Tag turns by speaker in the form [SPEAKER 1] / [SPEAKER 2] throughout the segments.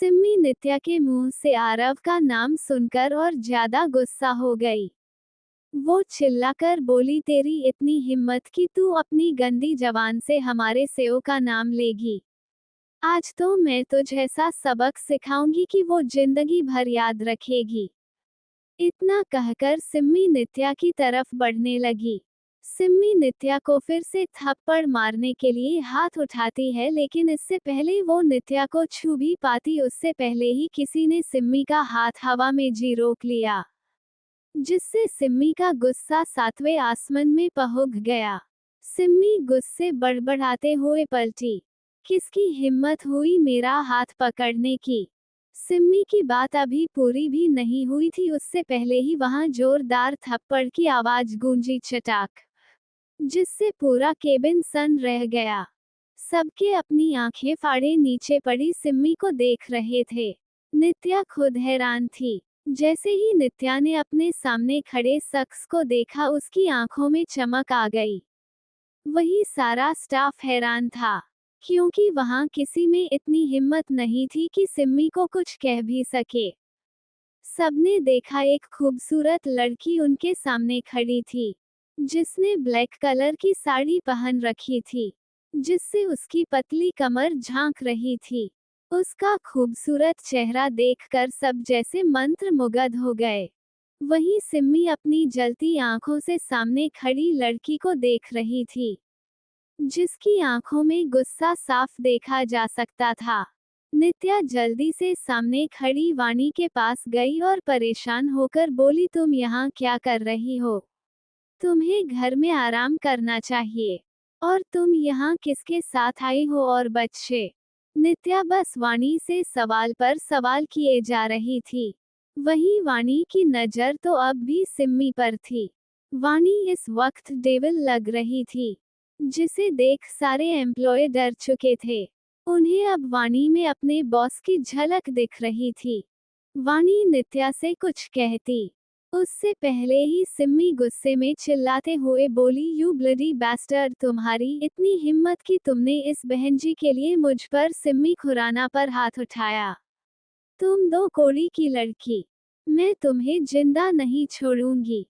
[SPEAKER 1] सिम्मी नित्या के मुंह से आरव का नाम सुनकर और ज्यादा गुस्सा हो गई। वो चिल्लाकर बोली, तेरी इतनी हिम्मत कि तू अपनी गंदी जबान से हमारे सेओ का नाम लेगी। आज तो मैं तुझ ऐसा सबक सिखाऊंगी कि वो जिंदगी भर याद रखेगी। इतना कहकर सिम्मी नित्या की तरफ बढ़ने लगी। सिम्मी नित्या को फिर से थप्पड़ मारने के लिए हाथ उठाती है, लेकिन इससे पहले वो नित्या को छू भी पाती उससे पहले ही किसी ने सिम्मी का हाथ हवा में जी रोक लिया, जिससे सिम्मी का गुस्सा सातवें आसमान में पहुंच गया। सिम्मी गुस्से बड़बड़ाते हुए पलटी। किसकी हिम्मत हुई मेरा हाथ पकड़ने की? सिम्मी की बात अभी पूरी भी नहीं हुई थी, उससे पहले ही वहां जोरदार थप्पड़ की आवाज गूंजी, चटाक, जिससे पूरा केबिन सन रह गया। सबके अपनी आंखें फाड़े नीचे पड़ी सिम्मी को देख रहे थे। नित्या खुद हैरान थी। जैसे ही नित्या ने अपने सामने खड़े शख्स को देखा, उसकी आंखों में चमक आ गई। वही सारा स्टाफ हैरान था, क्योंकि वहां किसी में इतनी हिम्मत नहीं थी कि सिम्मी को कुछ कह भी सके। सबने देखा एक खूबसूरत लड़की उनके सामने खड़ी थी, जिसने ब्लैक कलर की साड़ी पहन रखी थी, जिससे उसकी पतली कमर झांक रही थी। उसका खूबसूरत चेहरा देखकर सब जैसे मंत्रमुग्ध हो गए। वहीं सिम्मी अपनी जलती आंखों से सामने खड़ी लड़की को देख रही थी, जिसकी आंखों में गुस्सा साफ देखा जा सकता था। नित्या जल्दी से सामने खड़ी वाणी के पास गई और परेशान होकर बोली, तुम यहाँ क्या कर रही हो? तुम्हें घर में आराम करना चाहिए। और तुम यहाँ किसके साथ आई हो और बच्चे? नित्या बस वाणी से सवाल पर सवाल किए जा रही थी। वहीं वाणी की नजर तो अब भी सिम्मी पर थी। वाणी इस वक्त डेविल लग रही थी, जिसे देख सारे एम्प्लॉय डर चुके थे। उन्हें अब वाणी में अपने बॉस की झलक दिख रही थी। वाणी नित्या से कुछ कहती, उससे पहले ही सिम्मी गुस्से में चिल्लाते हुए बोली, यू ब्लडी बैस्टर्ड, तुम्हारी इतनी हिम्मत कि तुमने इस बहनजी के लिए मुझ पर, सिम्मी खुराना पर हाथ उठाया। तुम दो कौड़ी की लड़की, मैं तुम्हें जिंदा नहीं छोड़ूंगी।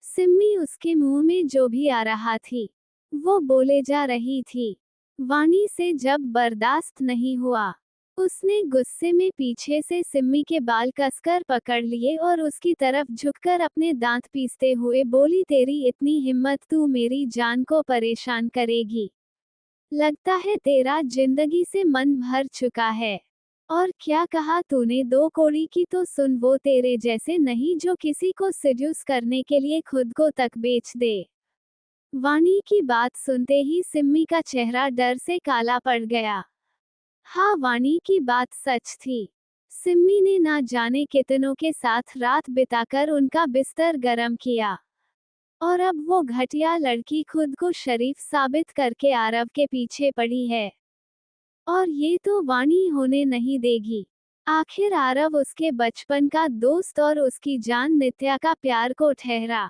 [SPEAKER 1] सिम्मी उसके मुंह में जो भी आ रहा थी वो बोले जा रही थी। वाणी से जब बर्दाश्त नहीं हुआ, उसने गुस्से में पीछे से सिम्मी के बाल कसकर पकड़ लिए और उसकी तरफ झुककर अपने दांत पीसते हुए बोली, तेरी इतनी हिम्मत, तू मेरी जान को परेशान करेगी? लगता है तेरा जिंदगी से मन भर चुका है। और क्या कहा तूने? दो कौड़ी की? तो सुन, वो तेरे जैसे नहीं जो किसी को सिड्यूस करने के लिए खुद को तक बेच दे। वाणी की बात सुनते ही सिम्मी का चेहरा डर से काला पड़ गया। हाँ, वाणी की बात सच थी। सिम्मी ने ना जाने कितनों के साथ रात बिताकर उनका बिस्तर गरम किया, और अब वो घटिया लड़की खुद को शरीफ साबित करके आरव के पीछे पड़ी है। और ये तो वाणी होने नहीं देगी। आखिर आरव उसके बचपन का दोस्त और उसकी जान नित्या का प्यार को ठहरा।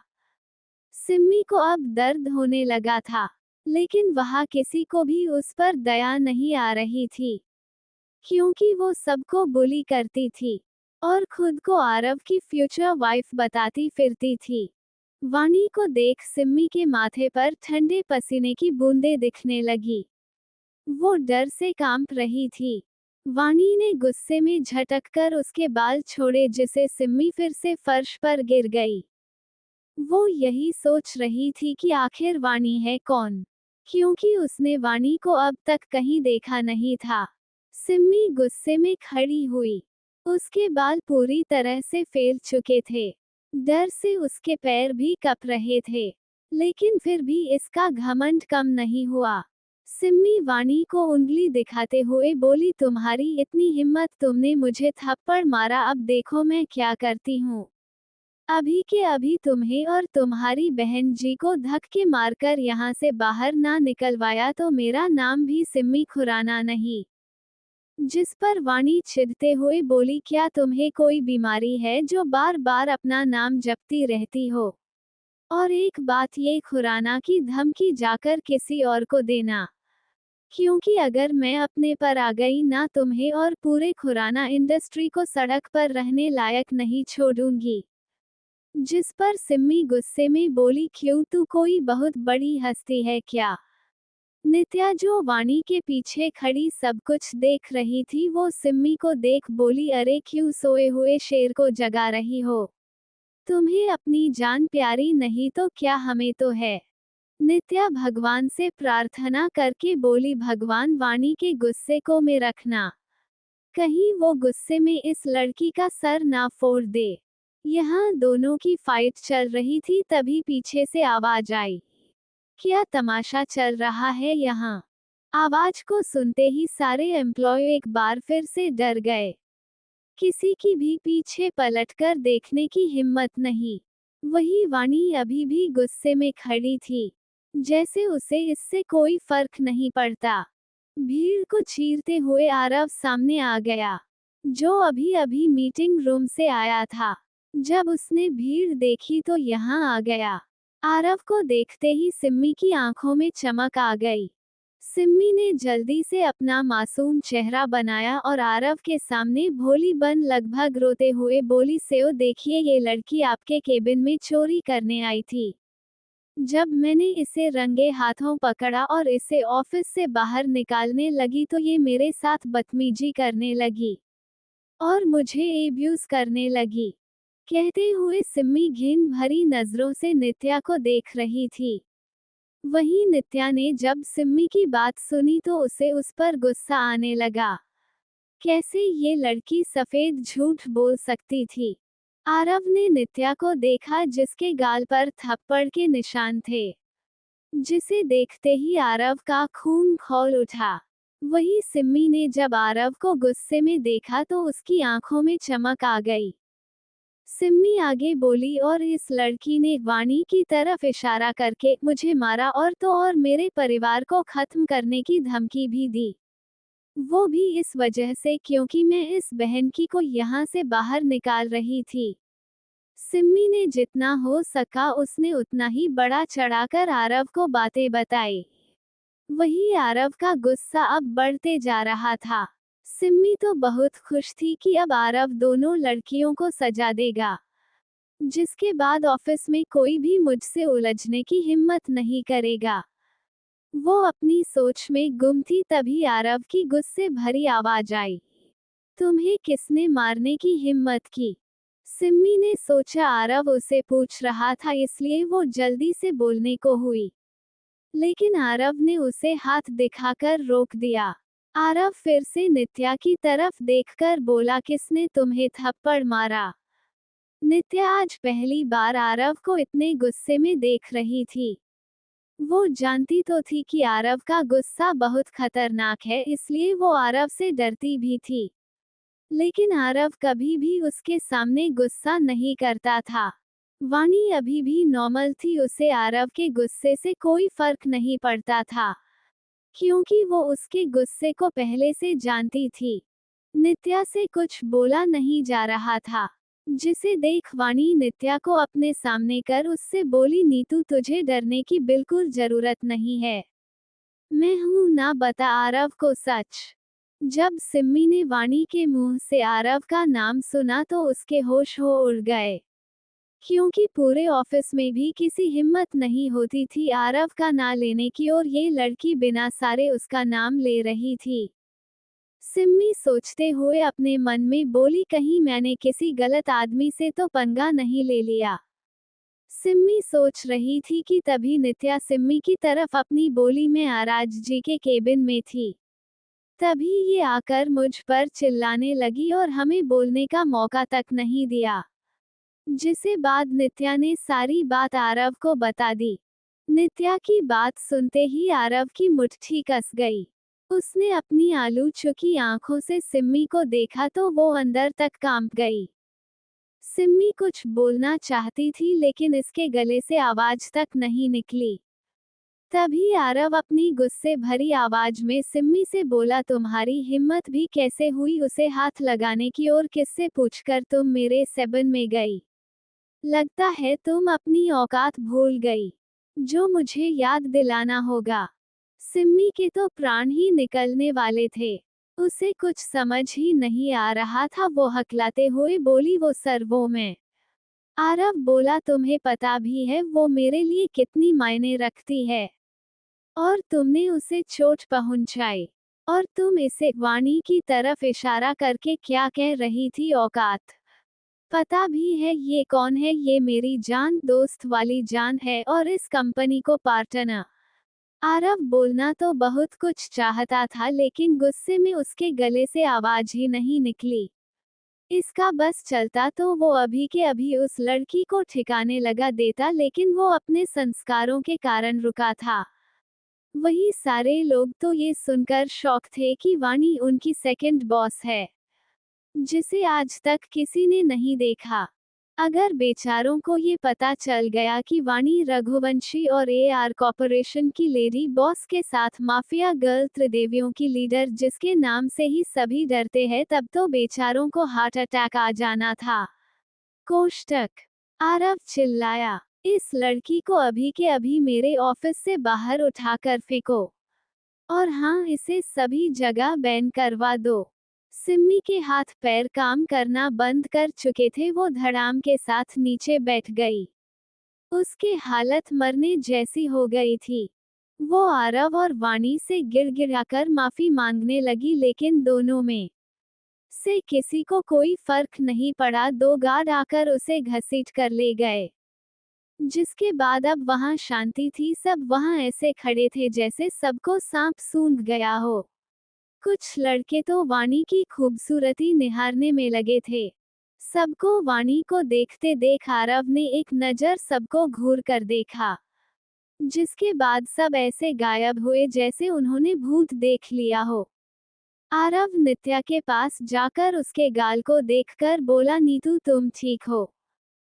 [SPEAKER 1] सिम्मी को अब दर्द होने लगा था, लेकिन वहां किसी को भी उस पर दया नहीं आ रही थी, क्योंकि वो सबको बुली करती थी और खुद को आरव की फ्यूचर वाइफ बताती फिरती थी। वाणी को देख सिम्मी के माथे पर ठंडे पसीने की बूंदें दिखने लगी। वो डर से कांप रही थी। वाणी ने गुस्से में झटककर उसके बाल छोड़े, जिसे सिम्मी फिर से फर्श पर गिर गई। वो यही सोच रही थी कि आखिर वाणी है कौन, क्योंकि उसने वाणी को अब तक कहीं देखा नहीं था। सिम्मी गुस्से में खड़ी हुई। उसके बाल पूरी तरह से फैल चुके थे। डर से उसके पैर भी कँप रहे थे, लेकिन फिर भी इसका घमंड कम नहीं हुआ। सिम्मी वाणी को उंगली दिखाते हुए बोली, तुम्हारी इतनी हिम्मत, तुमने मुझे थप्पड़ मारा, अब देखो मैं क्या करती हूँ। अभी के अभी तुम्हें और तुम्हारी बहन जी को धक्के मारकर यहाँ से बाहर ना निकलवाया तो मेरा नाम भी सिम्मी खुराना नहीं। जिस पर वाणी चिढ़ते हुए बोली, क्या तुम्हें कोई बीमारी है जो बार बार अपना नाम जपती रहती हो? और एक बात, ये खुराना की धमकी जाकर किसी और को देना, क्योंकि अगर मैं अपने पर आ गई ना तुम्हें और पूरे खुराना इंडस्ट्री को सड़क पर रहने लायक नहीं छोड़ूंगी। जिस पर सिम्मी गुस्से में बोली, क्यों तू कोई बहुत बड़ी हस्ती है क्या? नित्या जो वाणी के पीछे खड़ी सब कुछ देख रही थी वो सिम्मी को देख बोली, अरे क्यों सोए हुए शेर को जगा रही हो? तुम्हें अपनी जान प्यारी नहीं तो क्या हमें तो है। नित्या भगवान से प्रार्थना करके बोली, भगवान वाणी के गुस्से को में रखना, कहीं वो गुस्से में इस लड़की का सर ना फोड़ दे। यहाँ दोनों की फाइट चल रही थी तभी पीछे से आवाज आई, क्या तमाशा चल रहा है यहाँ? आवाज को सुनते ही सारे एम्प्लॉय एक बार फिर से डर गए। किसी की भी पीछे पलटकर देखने की हिम्मत नहीं। वही वाणी अभी भी गुस्से में खड़ी थी, जैसे उसे इससे कोई फर्क नहीं पड़ता। भीड़ को चीरते हुए आरव सामने आ गया, जो अभी अभी मीटिंग रूम से आया था। जब उसने भीड़ देखी तो यहाँ आ गया। आरव को देखते ही सिम्मी की आंखों में चमक आ गई। सिम्मी ने जल्दी से अपना मासूम चेहरा बनाया और आरव के सामने भोली बन लगभग रोते हुए बोली, सेओ देखिए ये लड़की आपके केबिन में चोरी करने आई थी। जब मैंने इसे रंगे हाथों पकड़ा और इसे ऑफिस से बाहर निकालने लगी तो ये मेरे साथ बदतमीजी करने लगी और मुझे एब्यूज करने लगी। कहते हुए सिम्मी घिन भरी नजरों से नित्या को देख रही थी। वहीं नित्या ने जब सिम्मी की बात सुनी तो उसे उस पर गुस्सा आने लगा। कैसे ये लड़की सफेद झूठ बोल सकती थी? आरव ने नित्या को देखा जिसके गाल पर थप्पड़ के निशान थे, जिसे देखते ही आरव का खून खौल उठा। वही सिम्मी ने जब आरव को गुस्से में देखा तो उसकी आंखों में चमक आ गई। सिम्मी आगे बोली, और इस लड़की ने वाणी की तरफ इशारा करके मुझे मारा और तो और मेरे परिवार को खत्म करने की धमकी भी दी। वो भी इस वजह से क्योंकि मैं इस बहन की को यहाँ से बाहर निकाल रही थी। सिम्मी ने जितना हो सका उसने उतना ही बड़ा चढ़ाकर आरव को बातें बताई। वही आरव का गुस्सा अब बढ़ते जा रहा था। सिम्मी तो बहुत खुश थी कि अब आरव दोनों लड़कियों को सजा देगा, जिसके बाद ऑफिस में कोई भी मुझसे उलझने की हिम्मत नहीं करेगा। वो अपनी सोच में गुम थी तभी आरव की गुस्से भरी आवाज आई, तुम्हें किसने मारने की हिम्मत की? सिम्मी ने सोचा आरव उसे पूछ रहा था इसलिए वो जल्दी से बोलने को हुई, लेकिन आरव ने उसे हाथ दिखाकर रोक दिया। आरव फिर से नित्या की तरफ देखकर बोला, किसने तुम्हें थप्पड़ मारा? नित्या आज पहली बार आरव को इतने गुस्से में देख रही थी। वो जानती तो थी कि आरव का गुस्सा बहुत खतरनाक है, इसलिए वो आरव से डरती भी थी, लेकिन आरव कभी भी उसके सामने गुस्सा नहीं करता था। वाणी अभी भी नॉर्मल थी, उसे आरव के गुस्से से कोई फर्क नहीं पड़ता था, क्योंकि वो उसके गुस्से को पहले से जानती थी। नित्या से कुछ बोला नहीं जा रहा था, जिसे देख वाणी नित्या को अपने सामने कर उससे बोली, नीतू तुझे डरने की बिल्कुल जरूरत नहीं है, मैं हूं ना, बता आरव को सच। जब सिम्मी ने वाणी के मुंह से आरव का नाम सुना तो उसके होश हो उड़ गए, क्योंकि पूरे ऑफिस में भी किसी हिम्मत नहीं होती थी आरव का नाम लेने की और ये लड़की बिना सारे उसका नाम ले रही थी। सिम्मी सोचते हुए अपने मन में बोली, कहीं मैंने किसी गलत आदमी से तो पंगा नहीं ले लिया। सिम्मी सोच रही थी कि तभी नित्या सिम्मी की तरफ अपनी बोली, मैं आराज जी के केबिन में थी, तभी ये आकर मुझ पर चिल्लाने लगी और हमें बोलने का मौका तक नहीं दिया। जिसे बाद नित्या ने सारी बात आरव को बता दी। नित्या की बात सुनते ही आरव की मुट्ठी कस गई। उसने अपनी आलू चुकी आंखों से सिम्मी को देखा तो वो अंदर तक कांप गई। सिम्मी कुछ बोलना चाहती थी लेकिन इसके गले से आवाज तक नहीं निकली। तभी आरव अपनी गुस्से भरी आवाज में सिम्मी से बोला, तुम्हारी हिम्मत भी कैसे हुई उसे हाथ लगाने की और किससे पूछकर तुम मेरे सेबन में गई? लगता है तुम अपनी औकात भूल गई, जो मुझे याद दिलाना होगा। सिम्मी के तो प्राण ही निकलने वाले थे। उसे कुछ समझ ही नहीं आ रहा था। वो हकलाते हुए बोली, वो सर वो मैं। आरव बोला, तुम्हें पता भी है वो मेरे लिए कितनी मायने रखती है, और तुमने उसे चोट पहुंचाई, और तुम इसे वाणी की तरफ इशारा करके क्या कह रही थी, औकात पता भी है ये कौन है? ये मेरी जान, दोस्त वाली जान है, और इस कंपनी को पार्टनर। आरव बोलना तो बहुत कुछ चाहता था, लेकिन गुस्से में उसके गले से आवाज ही नहीं निकली। इसका बस चलता तो वो अभी के अभी उस लड़की को ठिकाने लगा देता, लेकिन वो अपने संस्कारों के कारण रुका था। वही सारे लोग तो ये सुनकर शॉक थे कि वाणी उनकी सेकंड बॉस है, जिसे आज तक किसी ने नहीं देखा। अगर बेचारों को ये पता चल गया कि वाणी रघुवंशी और एआर कॉर्पोरेशन की लेडी बॉस के साथ माफिया गर्ल त्रिदेवियों की लीडर जिसके नाम से ही सभी डरते हैं, तब तो बेचारों को हार्ट अटैक आ जाना था। कोष्टक। आरव चिल्लाया, इस लड़की को अभी के अभी मेरे ऑफिस से बाहर उठाकर फेंको, और हाँ, इसे सभी जगह बैन करवा दो। सिम्मी के हाथ पैर काम करना बंद कर चुके थे। वो धड़ाम के साथ नीचे बैठ गई। उसकी हालत मरने जैसी हो गई थी। वो आरव और वाणी से गिड़गिड़ाकर माफी मांगने लगी, लेकिन दोनों में से किसी को कोई फर्क नहीं पड़ा। दो गार्ड आकर उसे घसीट कर ले गए, जिसके बाद अब वहां शांति थी। सब वहां ऐसे खड़े थे जैसे सबको सांप सूंघ गया हो। कुछ लड़के तो वाणी की खूबसूरती निहारने में लगे थे। सबको वाणी को देखते देख आरव ने एक नजर सबको घूर कर देखा, जिसके बाद सब ऐसे गायब हुए जैसे उन्होंने भूत देख लिया हो। आरव नित्या के पास जाकर उसके गाल को देखकर बोला, नीतू तुम ठीक हो?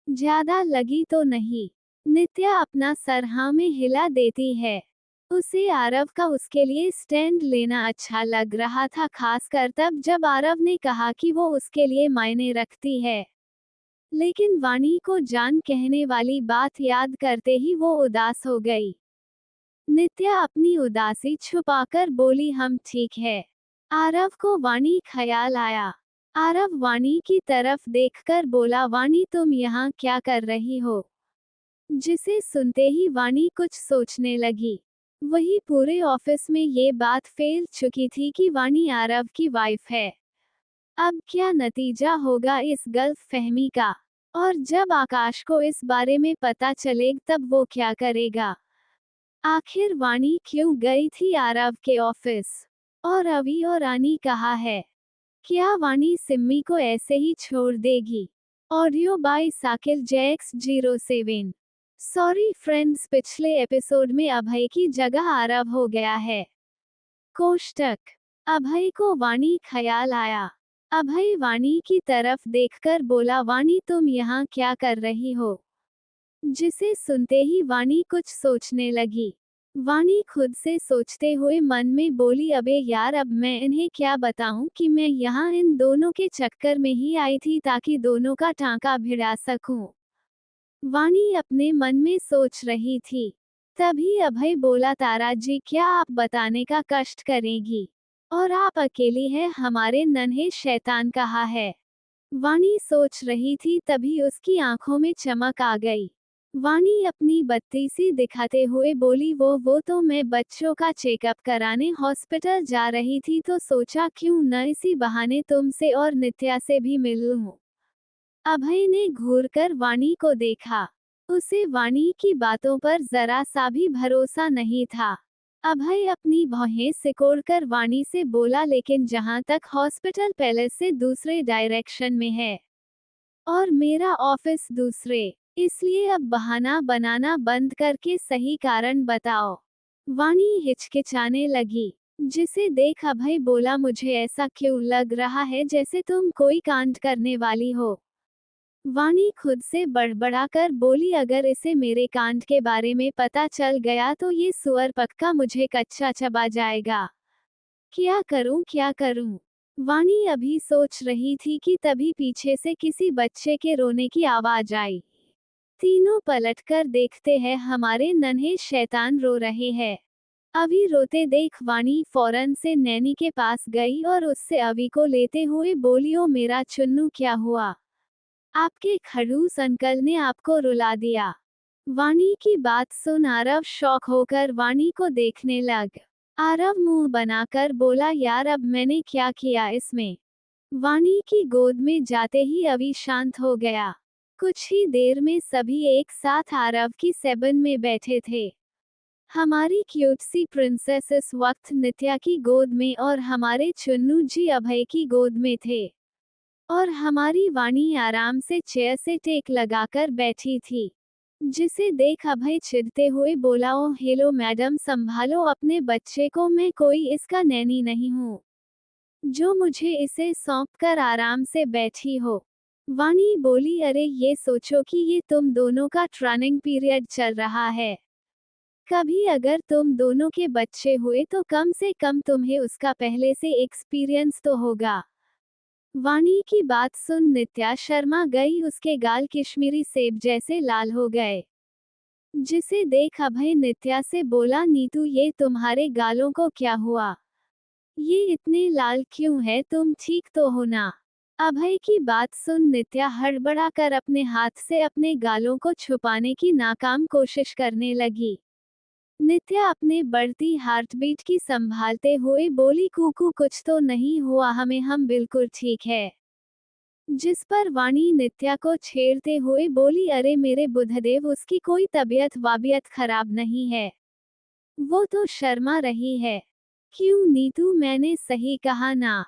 [SPEAKER 1] ज्यादा लगी तो नहीं? नित्या अपना सर हाँ में हिला देती है। उसे आरव का उसके लिए स्टैंड लेना अच्छा लग रहा था, खासकर तब जब आरव ने कहा कि वो उसके लिए मायने रखती है। लेकिन वाणी को जान कहने वाली बात याद करते ही वो उदास हो गई। नित्या अपनी उदासी छुपाकर बोली, हम ठीक है। आरव को वाणी ख्याल आया। आरव वाणी की तरफ देखकर बोला, वाणी तुम यहाँ क्या कर रही हो? जिसे सुनते ही वाणी कुछ सोचने लगी। वही पूरे ऑफिस में ये बात फैल चुकी थी कि वाणी आरव की वाइफ है। अब क्या नतीजा होगा इस गलत फहमी का? और जब आकाश को इस बारे में पता चलेगा तब वो क्या करेगा? आखिर वाणी क्यों गई थी आरव के ऑफिस? और अभी और रानी कहाँ है? क्या वाणी सिम्मी को ऐसे ही छोड़ देगी? Audio by Sakil JX07। Sorry friends, पिछले एपिसोड में अभय की जगह आरव हो गया है। कोष्टक। अभय को वाणी ख्याल आया। अभय वाणी की तरफ देखकर बोला, वाणी तुम यहाँ क्या कर रही हो? जिसे सुनते ही वाणी कुछ सोचने लगी। वाणी खुद से सोचते हुए मन में बोली, अबे यार, अब मैं इन्हें क्या बताऊं कि मैं यहाँ इन दोनों के चक्कर में ही आई थी ताकि दोनों का टांका भिड़ा सकूं। वाणी अपने मन में सोच रही थी। तभी अभय बोला, तारा जी क्या आप बताने का कष्ट करेगी? और आप अकेली हैं, हमारे नन्हे शैतान कहाँ है? वाणी सोच रही थी, तभी उसकी आंखों में चमक आ गई। वाणी अपनी बत्ती सी दिखाते हुए बोली, वो तो मैं बच्चों का चेकअप कराने हॉस्पिटल जा रही थी, तो सोचा क्यों न इसी बहाने तुमसे और नित्या से भी मिल लूं। अभय ने घूरकर वाणी को देखा। उसे वाणी की बातों पर जरा सा भी भरोसा नहीं था। अभय अपनी भौहें सिकोड़कर वाणी से बोला, लेकिन जहां तक हॉस्पिटल पैलेस से दूसरे डायरेक्शन में है, और मेरा ऑफिस दूसरे, इसलिए अब बहाना बनाना बंद करके सही कारण बताओ। वाणी हिचकिचाने लगी, जिसे देख अभय बोला, मुझे ऐसा क्यों लग रहा है जैसे तुम कोई कांड करने वाली हो? वाणी खुद से बड़बड़ाकर बोली, अगर इसे मेरे कांड के बारे में पता चल गया तो ये सुअर पक्का मुझे कच्चा चबा जाएगा। क्या करूं क्या करूं? वाणी अभी सोच रही थी कि तभी पीछे से किसी बच्चे के रोने की आवाज आई। तीनों पलटकर देखते हैं, हमारे नन्हे शैतान रो रहे हैं। अभी रोते देख वाणी फौरन से नैनी के पास गई और उससे अभी को लेते हुए बोली, ओ मेरा चुन्नू क्या हुआ? आपके खड़ूस अंकल ने आपको रुला दिया। वाणी की बात सुन आरव शौक होकर वाणी को देखने लग। आरव मुंह बनाकर बोला, यार अब मैंने क्या किया इसमें? वाणी की गोद में जाते ही अभी शांत हो गया। कुछ ही देर में सभी एक साथ आरव की सेबन में बैठे थे। हमारी क्यूट सी प्रिंसेस इस वक्त नित्या की गोद में और हमारे चुन्नू जी अभय की गोद में थे। और हमारी वाणी आराम से चेयर से टेक लगाकर बैठी थी। जिसे देख अभय चिढ़ते हुए बोला, ओ हेलो मैडम, संभालो अपने बच्चे को, मैं कोई इसका नैनी नहीं हूँ जो मुझे इसे सौंप कर आराम से बैठी हो। वाणी बोली, अरे ये सोचो कि ये तुम दोनों का ट्रेनिंग पीरियड चल रहा है। कभी अगर तुम दोनों के बच्चे हुए तो कम से कम तुम्हें उसका पहले से एक्सपीरियंस तो होगा। वाणी की बात सुन नित्या शर्मा गई, उसके गाल कश्मीरी सेब जैसे लाल हो गए। जिसे देख अभय नित्या से बोला, नीतू ये तुम्हारे गालों को क्या हुआ? ये इतने लाल क्यों है, तुम ठीक तो हो ना? अभय की बात सुन नित्या हड़बड़ाकर अपने हाथ से अपने गालों को छुपाने की नाकाम कोशिश करने लगी। नित्या अपने बढ़ती हार्टबीट की संभालते हुए बोली, कूकू कुछ तो नहीं हुआ हमें, हम बिल्कुल ठीक है। जिस पर वाणी नित्या को छेड़ते हुए बोली, अरे मेरे बुधदेव, उसकी कोई तबीयत वाबियत खराब नहीं है, वो तो शर्मा रही है। क्यों नीतू, मैंने सही कहा ना?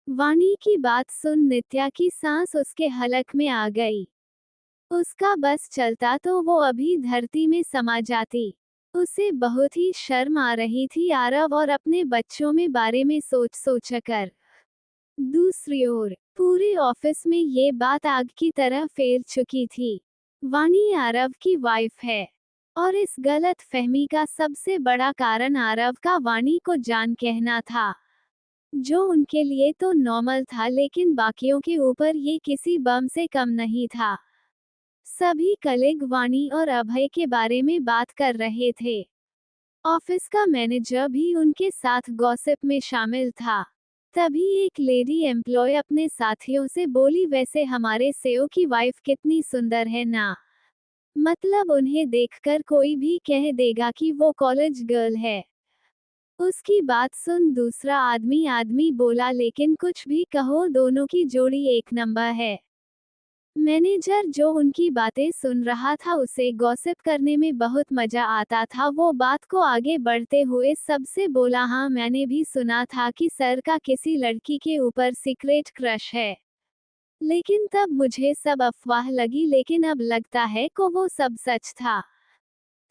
[SPEAKER 1] वाणी की बात सुन नित्या की सांस उसके हलक में आ गई। उसका बस चलता तो वो अभी धरती में समा जाती। उसे बहुत ही शर्म आ रही थी आरव और अपने बच्चों में बारे में सोच सोचकर। दूसरी ओर पूरे ऑफिस में ये बात आग की तरह फैल चुकी थी। वाणी आरव की वाइफ है और इस गलत फहमी का सबसे बड़ा कारण आरव का वाणी को जान कहना था, जो उनके लिए तो नॉर्मल था लेकिन बाकियों के ऊपर ये किसी बम से कम नहीं था। सभी कलीग वाणी और अभय के बारे में बात कर रहे थे। ऑफिस का मैनेजर भी उनके साथ गॉसिप में शामिल था। तभी एक लेडी एम्प्लॉय अपने साथियों से बोली, वैसे हमारे सीईओ की वाइफ कितनी सुंदर है ना? मतलब उन्हें देखकर कोई भी कह देगा कि वो कॉलेज गर्ल है। उसकी बात सुन दूसरा आदमी बोला, लेकिन कुछ भी कहो दोनों की जोड़ी एक नंबर है। मैनेजर जो उनकी बातें सुन रहा था उसे गॉसिप करने में बहुत मजा आता था। वो बात को आगे बढ़ते हुए सबसे बोला, हाँ मैंने भी सुना था कि सर का किसी लड़की के ऊपर सीक्रेट क्रश है, लेकिन तब मुझे सब अफवाह लगी, लेकिन अब लगता है को वो सब सच था।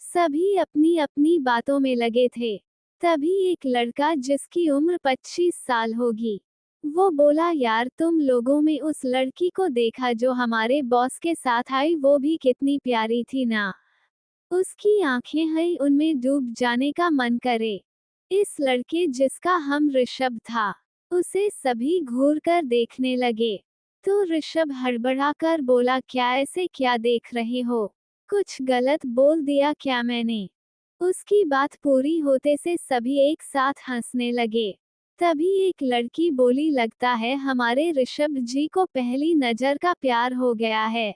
[SPEAKER 1] सभी अपनी अपनी बातों में लगे थे। तभी एक लड़का जिसकी उम्र 25 साल होगी, वो बोला, यार तुम लोगों में उस लड़की को देखा जो हमारे बॉस के साथ आई, वो भी कितनी प्यारी थी ना? उसकी आंखें हैं, उनमें डूब जाने का मन करे। इस लड़के जिसका हम ऋषभ था, उसे सभी घूर कर देखने लगे। तो ऋषभ हड़बड़ाकर बोला, क्या ऐसे क्या देख रहे हो? कुछ गलत बोल दिया क्या मैंने? उसकी बात पूरी होते से सभी एक साथ हंसने लगे। तभी एक लड़की बोली, लगता है हमारे ऋषभ जी को पहली नजर का प्यार हो गया है।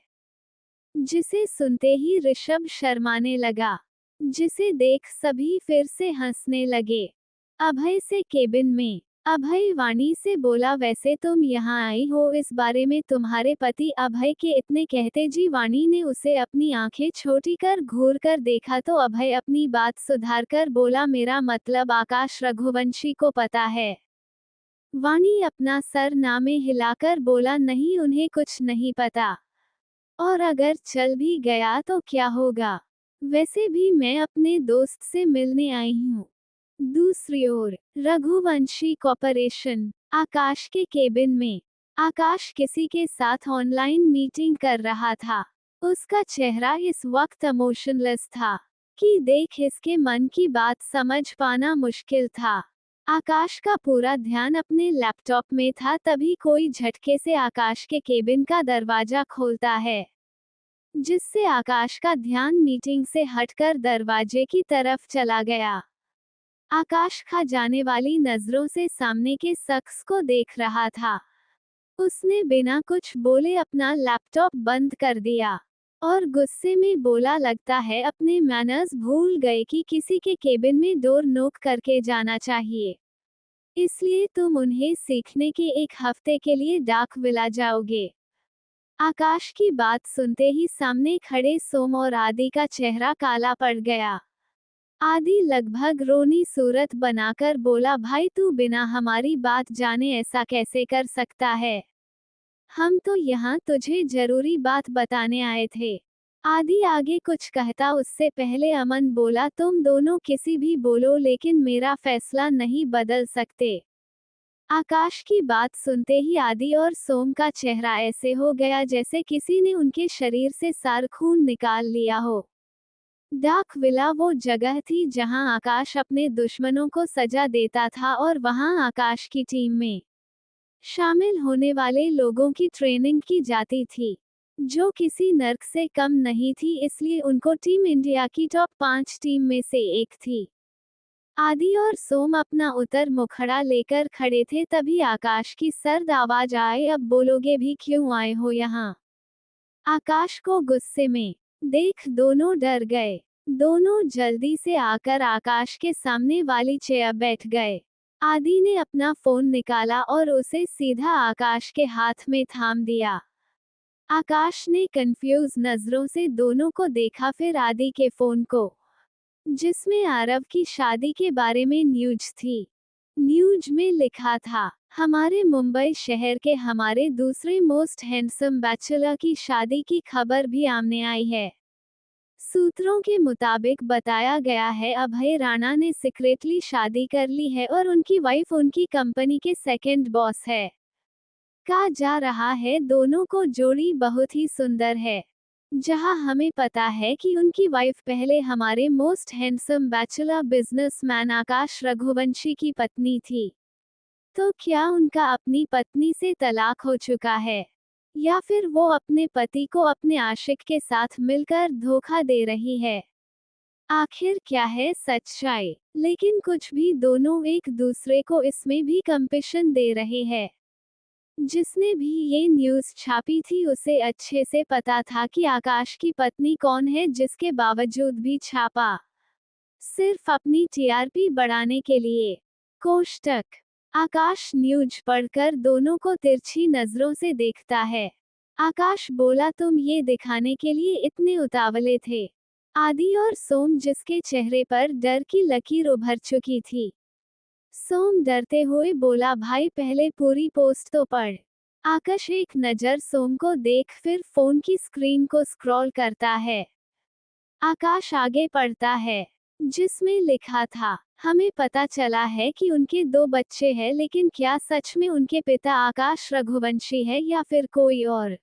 [SPEAKER 1] जिसे सुनते ही ऋषभ शर्माने लगा, जिसे देख सभी फिर से हंसने लगे। अभय से केबिन में अभय वाणी से बोला, वैसे तुम यहाँ आई हो, इस बारे में तुम्हारे पति अभय के इतने कहते जी? वाणी ने उसे अपनी आंखें छोटी कर घूर कर देखा तो अभय अपनी बात सुधारकर बोला, मेरा मतलब आकाश रघुवंशी को पता है। वाणी अपना सर नामे हिलाकर बोला, नहीं उन्हें कुछ नहीं पता, और अगर चल भी गया तो क्या होगा, वैसे भी मैं अपने दोस्त से मिलने आई हूँ। दूसरी ओर रघुवंशी कॉर्पोरेशन आकाश के केबिन में आकाश किसी के साथ ऑनलाइन मीटिंग कर रहा था। उसका चेहरा इस वक्त इमोशनलेस था कि देख इसके मन की बात समझ पाना मुश्किल था। आकाश का पूरा ध्यान अपने लैपटॉप में था। तभी कोई झटके से आकाश के केबिन का दरवाजा खोलता है, जिससे आकाश का ध्यान मीटिंग से हटकर दरवाजे की तरफ चला गया। आकाश खा जाने वाली नजरों से सामने के शख्स को देख रहा था। उसने बिना कुछ बोले अपना लैपटॉप बंद कर दिया और गुस्से में बोला, लगता है अपने मैनर्स भूल गए कि किसी के केबिन में डोर नॉक करके जाना चाहिए। इसलिए तुम उन्हें सीखने के 1 हफ्ते के लिए डाक विला जाओगे। आकाश की बात सुनते ही सामने खड़े सोम और आदि का चेहरा काला पड़ गया। आदि लगभग रोनी सूरत बनाकर बोला, भाई तू बिना हमारी बात जाने ऐसा कैसे कर सकता है? हम तो यहाँ तुझे जरूरी बात बताने आए थे। आदि आगे कुछ कहता उससे पहले अमन बोला, तुम दोनों किसी भी बोलो लेकिन मेरा फैसला नहीं बदल सकते। आकाश की बात सुनते ही आदि और सोम का चेहरा ऐसे हो गया जैसे किसी ने उनके शरीर से सारा खून निकाल लिया हो। डाक विला वो जगह थी जहां आकाश अपने दुश्मनों को सजा देता था और वहां आकाश की टीम में शामिल होने वाले लोगों की ट्रेनिंग की जाती थी, जो किसी नर्क से कम नहीं थी, इसलिए उनको टीम इंडिया की टॉप 5 टीम में से एक थी। आदि और सोम अपना उत्तर मुखड़ा लेकर खड़े थे, तभी आकाश की सर्द आवाज आए, अब बोलोगे भी क्यों आए हो यहाँ? आकाश को गुस्से में देख दोनों डर गए। दोनों जल्दी से आकर आकाश के सामने वाली चेयर बैठ गए। आदि ने अपना फोन निकाला और उसे सीधा आकाश के हाथ में थाम दिया। आकाश ने कंफ्यूज नजरों से दोनों को देखा, फिर आदि के फोन को, जिसमें आरव की शादी के बारे में न्यूज थी। न्यूज में लिखा था, हमारे मुंबई शहर के हमारे दूसरे मोस्ट हैंडसम बैचलर की शादी की खबर भी आमने आई है। सूत्रों के मुताबिक बताया गया है अभय राणा ने सीक्रेटली शादी कर ली है और उनकी वाइफ उनकी कंपनी के सेकंड बॉस है। कहा जा रहा है दोनों को जोड़ी बहुत ही सुंदर है। जहां हमें पता है कि उनकी वाइफ पहले हमारे मोस्ट हैंडसम बैचलर बिजनेसमैन आकाश रघुवंशी की पत्नी थी। तो क्या उनका अपनी पत्नी से तलाक हो चुका है, या फिर वो अपने पति को अपने आशिक के साथ मिलकर धोखा दे रही है? आखिर क्या है सच्चाई? लेकिन कुछ भी, दोनों एक दूसरे को इसमें भी कंपटीशन दे रहे हैं। जिसने भी ये न्यूज़ छापी थी उसे अच्छे से पता था कि आकाश की पत्नी कौन है, जिसके बावजूद भी छापा, सिर्फ अपनी टीआरपी बढ़ाने के लिए। कोष्टक आकाश न्यूज पढ़कर दोनों को तिरछी नजरों से देखता है। आकाश बोला, तुम ये दिखाने के लिए इतने उतावले थे? आदि और सोम, जिसके चेहरे पर डर की लकीर उभर चुकी थी। सोम डरते हुए बोला, भाई पहले पूरी पोस्ट तो पढ़। आकाश एक नजर सोम को देख फिर फोन की स्क्रीन को स्क्रॉल करता है। आकाश आगे पढ़ता है, जिसमें लिखा था, हमें पता चला है कि उनके 2 बच्चे हैं, लेकिन क्या सच में उनके पिता आकाश रघुवंशी है या फिर कोई और?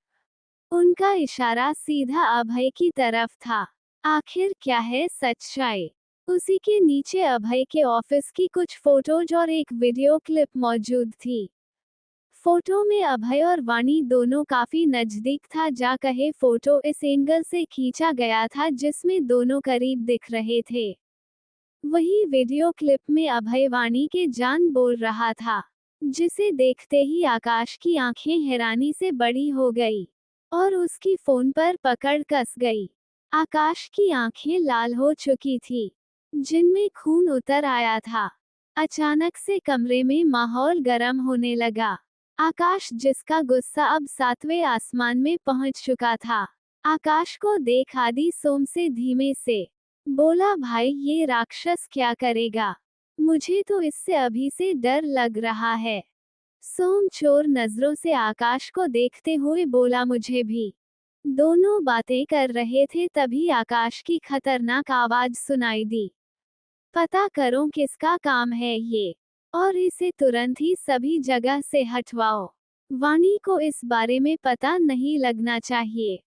[SPEAKER 1] उनका इशारा सीधा अभय की तरफ था। आखिर क्या है सच्चाई? उसी के नीचे अभय के ऑफिस की कुछ फोटोज और एक वीडियो क्लिप मौजूद थी। फोटो में अभय और वाणी दोनों काफी नजदीक था, जा कहे फोटो इस एंगल से खींचा गया था जिसमें दोनों करीब दिख रहे थे। वही वीडियो क्लिप में अभय वाणी के जान बोल रहा था, जिसे देखते ही आकाश की आंखें हैरानी से बड़ी हो गई और उसकी फोन पर पकड़ कस गई। आकाश की आंखें लाल हो चुकी थी, जिनमें खून उतर आया था। अचानक से कमरे में माहौल गर्म होने लगा। आकाश, जिसका गुस्सा अब 7वें आसमान में पहुंच चुका था, आकाश को देख आदि सोम से धीमे से बोला, भाई ये राक्षस क्या करेगा? मुझे तो इससे अभी से डर लग रहा है। सोम चोर नजरों से आकाश को देखते हुए बोला, मुझे भी। दोनों बातें कर रहे थे तभी आकाश की खतरनाक आवाज सुनाई दी, पता करो किसका काम है ये, और इसे तुरंत ही सभी जगह से हटवाओ। वाणी को इस बारे में पता नहीं लगना चाहिए।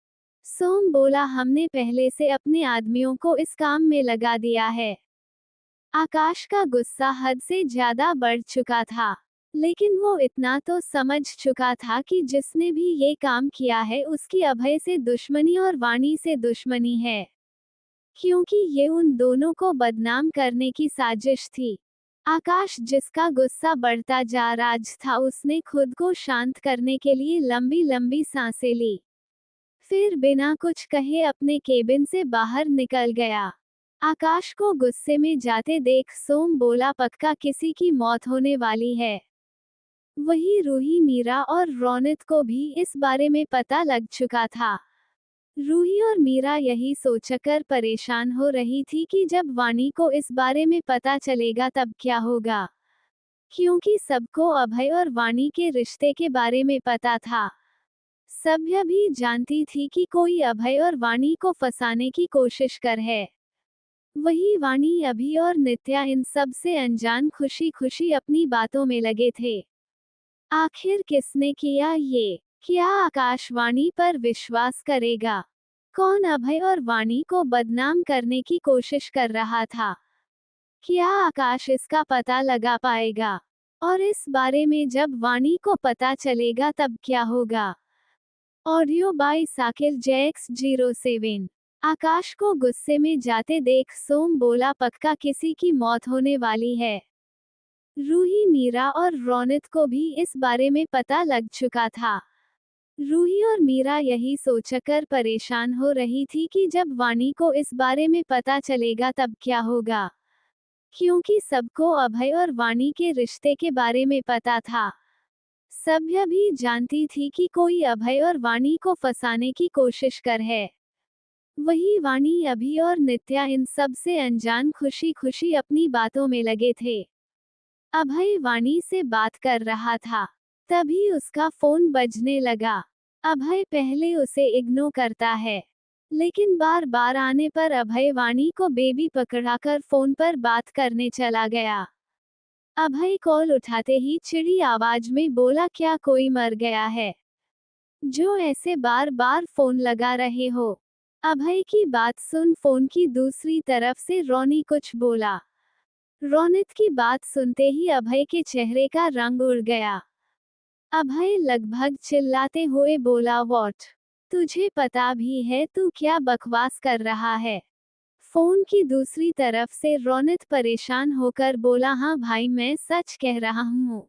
[SPEAKER 1] सोम बोला, हमने पहले से अपने आदमियों को इस काम में लगा दिया है। आकाश का गुस्सा हद से ज्यादा बढ़ चुका था, लेकिन वो इतना तो समझ चुका था कि जिसने भी ये काम किया है उसकी अभय से दुश्मनी और वाणी से दुश्मनी है, क्योंकि ये उन दोनों को बदनाम करने की साजिश थी। आकाश, जिसका गुस्सा बढ़ता जा रहा था, उसने खुद को शांत करने के लिए लंबी लंबी सांसें ली। फिर बिना कुछ कहे अपने केबिन से बाहर निकल गया। आकाश को गुस्से में जाते देख सोम बोला, पक्का किसी की मौत होने वाली है। वही रूही, मीरा और रौनक को भी इस बारे में पता लग चुका था। रूही और मीरा यही सोचकर परेशान हो रही थी कि जब वाणी को इस बारे में पता चलेगा तब क्या होगा, क्योंकि सबको अभय और वाणी के रिश्ते के बारे में पता था। सभ्य भी जानती थी कि कोई अभय और वाणी को फंसाने की कोशिश कर है। वही वाणी, अभि और नित्या इन सब से अनजान खुशी खुशी अपनी बातों में लगे थे। आखिर किसने किया ये? क्या आकाश वाणी पर विश्वास करेगा? कौन अभय और वाणी को बदनाम करने की कोशिश कर रहा था? क्या आकाश इसका पता लगा पाएगा? और इस बारे में जब वाणी को पता चलेगा तब क्या होगा? Audio bye Sakir JX07। आकाश को गुस्से में जाते देख सोम बोला, पक्का किसी की मौत होने वाली है। रूही, मीरा और रौनक को भी इस बारे में पता लग चुका था। रूही और मीरा यही सोचकर परेशान हो रही थी कि जब वाणी को इस बारे में पता चलेगा तब क्या होगा, क्योंकि सबको अभय और वाणी के रिश्ते के बारे में पता था। सभ्य भी जानती थी कि कोई अभय और वाणी को फंसाने की कोशिश कर है। वही वाणी, अभि और नित्या इन सब से अनजान खुशी खुशी अपनी बातों में लगे थे। अभय वाणी से बात कर रहा था, तभी उसका फोन बजने लगा। अभय पहले उसे इग्नोर करता है, लेकिन बार बार आने पर अभय वाणी को बेबी पकड़ाकर फोन पर बात करने चला गया। अभय कॉल उठाते ही चिड़ी आवाज में बोला, क्या कोई मर गया है जो ऐसे बार बार फोन लगा रहे हो? अभय की बात सुन फोन की दूसरी तरफ से रौनी कुछ बोला। रौनक की बात सुनते ही अभय के चेहरे का रंग उड़ गया। अभय लगभग चिल्लाते हुए बोला, व्हाट? तुझे पता भी है तू क्या बकवास कर रहा है? फोन की दूसरी तरफ से रौनक परेशान होकर बोला, हाँ भाई, मैं सच कह रहा हूँ।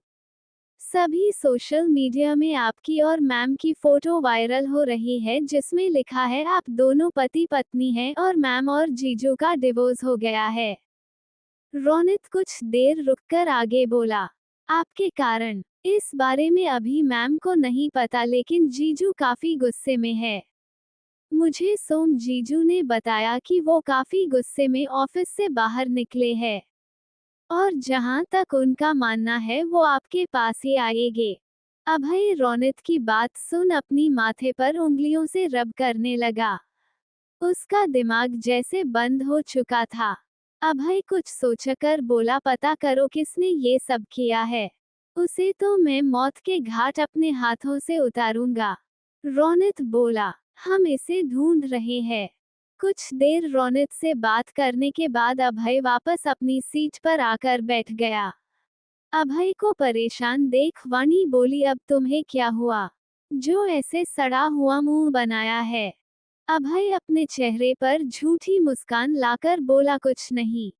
[SPEAKER 1] सभी सोशल मीडिया में आपकी और मैम की फोटो वायरल हो रही है जिसमें लिखा है आप दोनों पति पत्नी हैं और मैम और जीजू का डिवोर्स हो गया है। रौनक कुछ देर रुककर आगे बोला, आपके कारण? इस बारे में अभी मैम को नहीं पता, लेकिन जीजू काफी गुस्से में है। मुझे सोम जीजू ने बताया कि वो काफी गुस्से में ऑफिस से बाहर निकले हैं, और जहां तक उनका मानना है वो आपके पास ही आएंगे। अभय रौनक की बात सुन अपनी माथे पर उंगलियों से रब करने लगा। उसका दिमाग जैसे बंद हो चुका था। अभय कुछ सोचकर बोला, पता करो किसने ये सब किया है। उसे तो मैं मौत के घाट अपने हाथों से उतारूंगा। रौनक बोला, हम इसे ढूंढ रहे हैं। कुछ देर रौनक से बात करने के बाद अभय वापस अपनी सीट पर आकर बैठ गया। अभय को परेशान देख वाणी बोली, अब तुम्हें क्या हुआ जो ऐसे सड़ा हुआ मुंह बनाया है? अभय अपने चेहरे पर झूठी मुस्कान लाकर बोला, कुछ नहीं।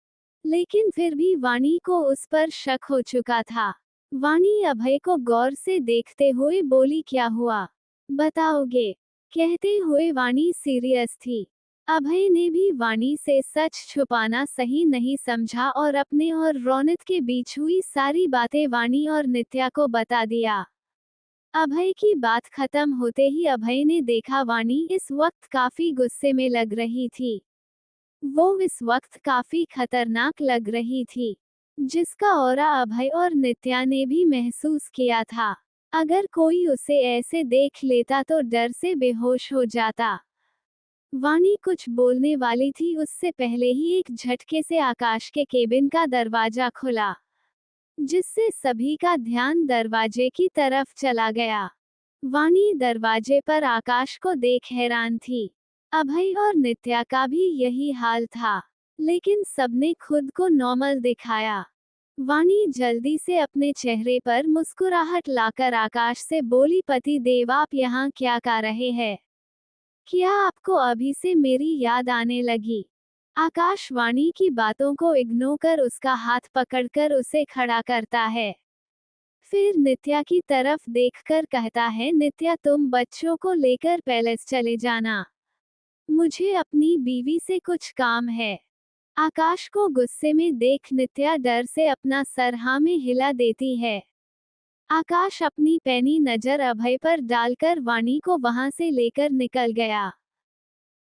[SPEAKER 1] लेकिन फिर भी वाणी को उस पर शक हो चुका था। वाणी अभय को गौर से देखते हुए बोली, क्या हुआ, बताओगे? कहते हुए वाणी सीरियस थी। अभय ने भी वाणी से सच छुपाना सही नहीं समझा और अपने और रौनक के बीच हुई सारी बातें वाणी और नित्या को बता दिया। अभय की बात खत्म होते ही अभय ने देखा वाणी इस वक्त काफी गुस्से में लग रही थी। वो इस वक्त काफी खतरनाक लग रही थी, जिसका ऑरा अभय और नित्या ने भी महसूस किया था। अगर कोई उसे ऐसे देख लेता तो डर से बेहोश हो जाता। वाणी कुछ बोलने वाली थी उससे पहले ही एक झटके से आकाश के केबिन का दरवाजा खुला, जिससे सभी का ध्यान दरवाजे की तरफ चला गया। वाणी दरवाजे पर आकाश को देख हैरान थी। अभय और नित्या का भी यही हाल था, लेकिन सबने खुद को नॉर्मल दिखाया। वाणी जल्दी से अपने चेहरे पर मुस्कुराहट लाकर आकाश से बोली, पति देव, आप यहाँ क्या कर रहे हैं? क्या आपको अभी से मेरी याद आने लगी? आकाश वाणी की बातों को इग्नोर कर उसका हाथ पकड़कर उसे खड़ा करता है। फिर नित्या की तरफ देखकर कहता है, नित्या तुम बच्चों को लेकर पैलेस चले जाना। मुझे अपनी बीवी से कुछ काम है। आकाश को गुस्से में देख नित्या डर से अपना सर हाँ में हिला देती है। आकाश अपनी पैनी नजर अभय पर डालकर वाणी को वहां से लेकर निकल गया।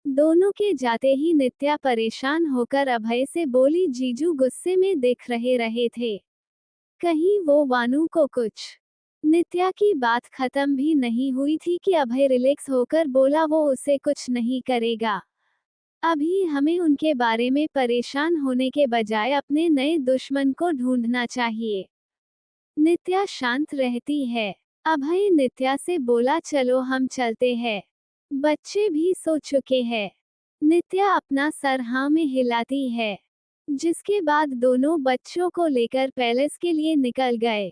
[SPEAKER 1] दोनों के जाते ही नित्या परेशान होकर अभय से बोली, जीजू गुस्से में दिख रहे थे, कहीं वो वानू को कुछ। नित्या की बात खत्म भी नहीं हुई थी कि अभय रिलैक्स होकर बोला, वो उसे कुछ नहीं करेगा। अभी हमें उनके बारे में परेशान होने के बजाय अपने नए दुश्मन को ढूंढना चाहिए। नित्या शांत रहती है। अभय नित्या से बोला, चलो हम चलते हैं, बच्चे भी सो चुके हैं। नित्या अपना सर हाँ में हिलाती है, जिसके बाद दोनों बच्चों को लेकर पैलेस के लिए निकल गए।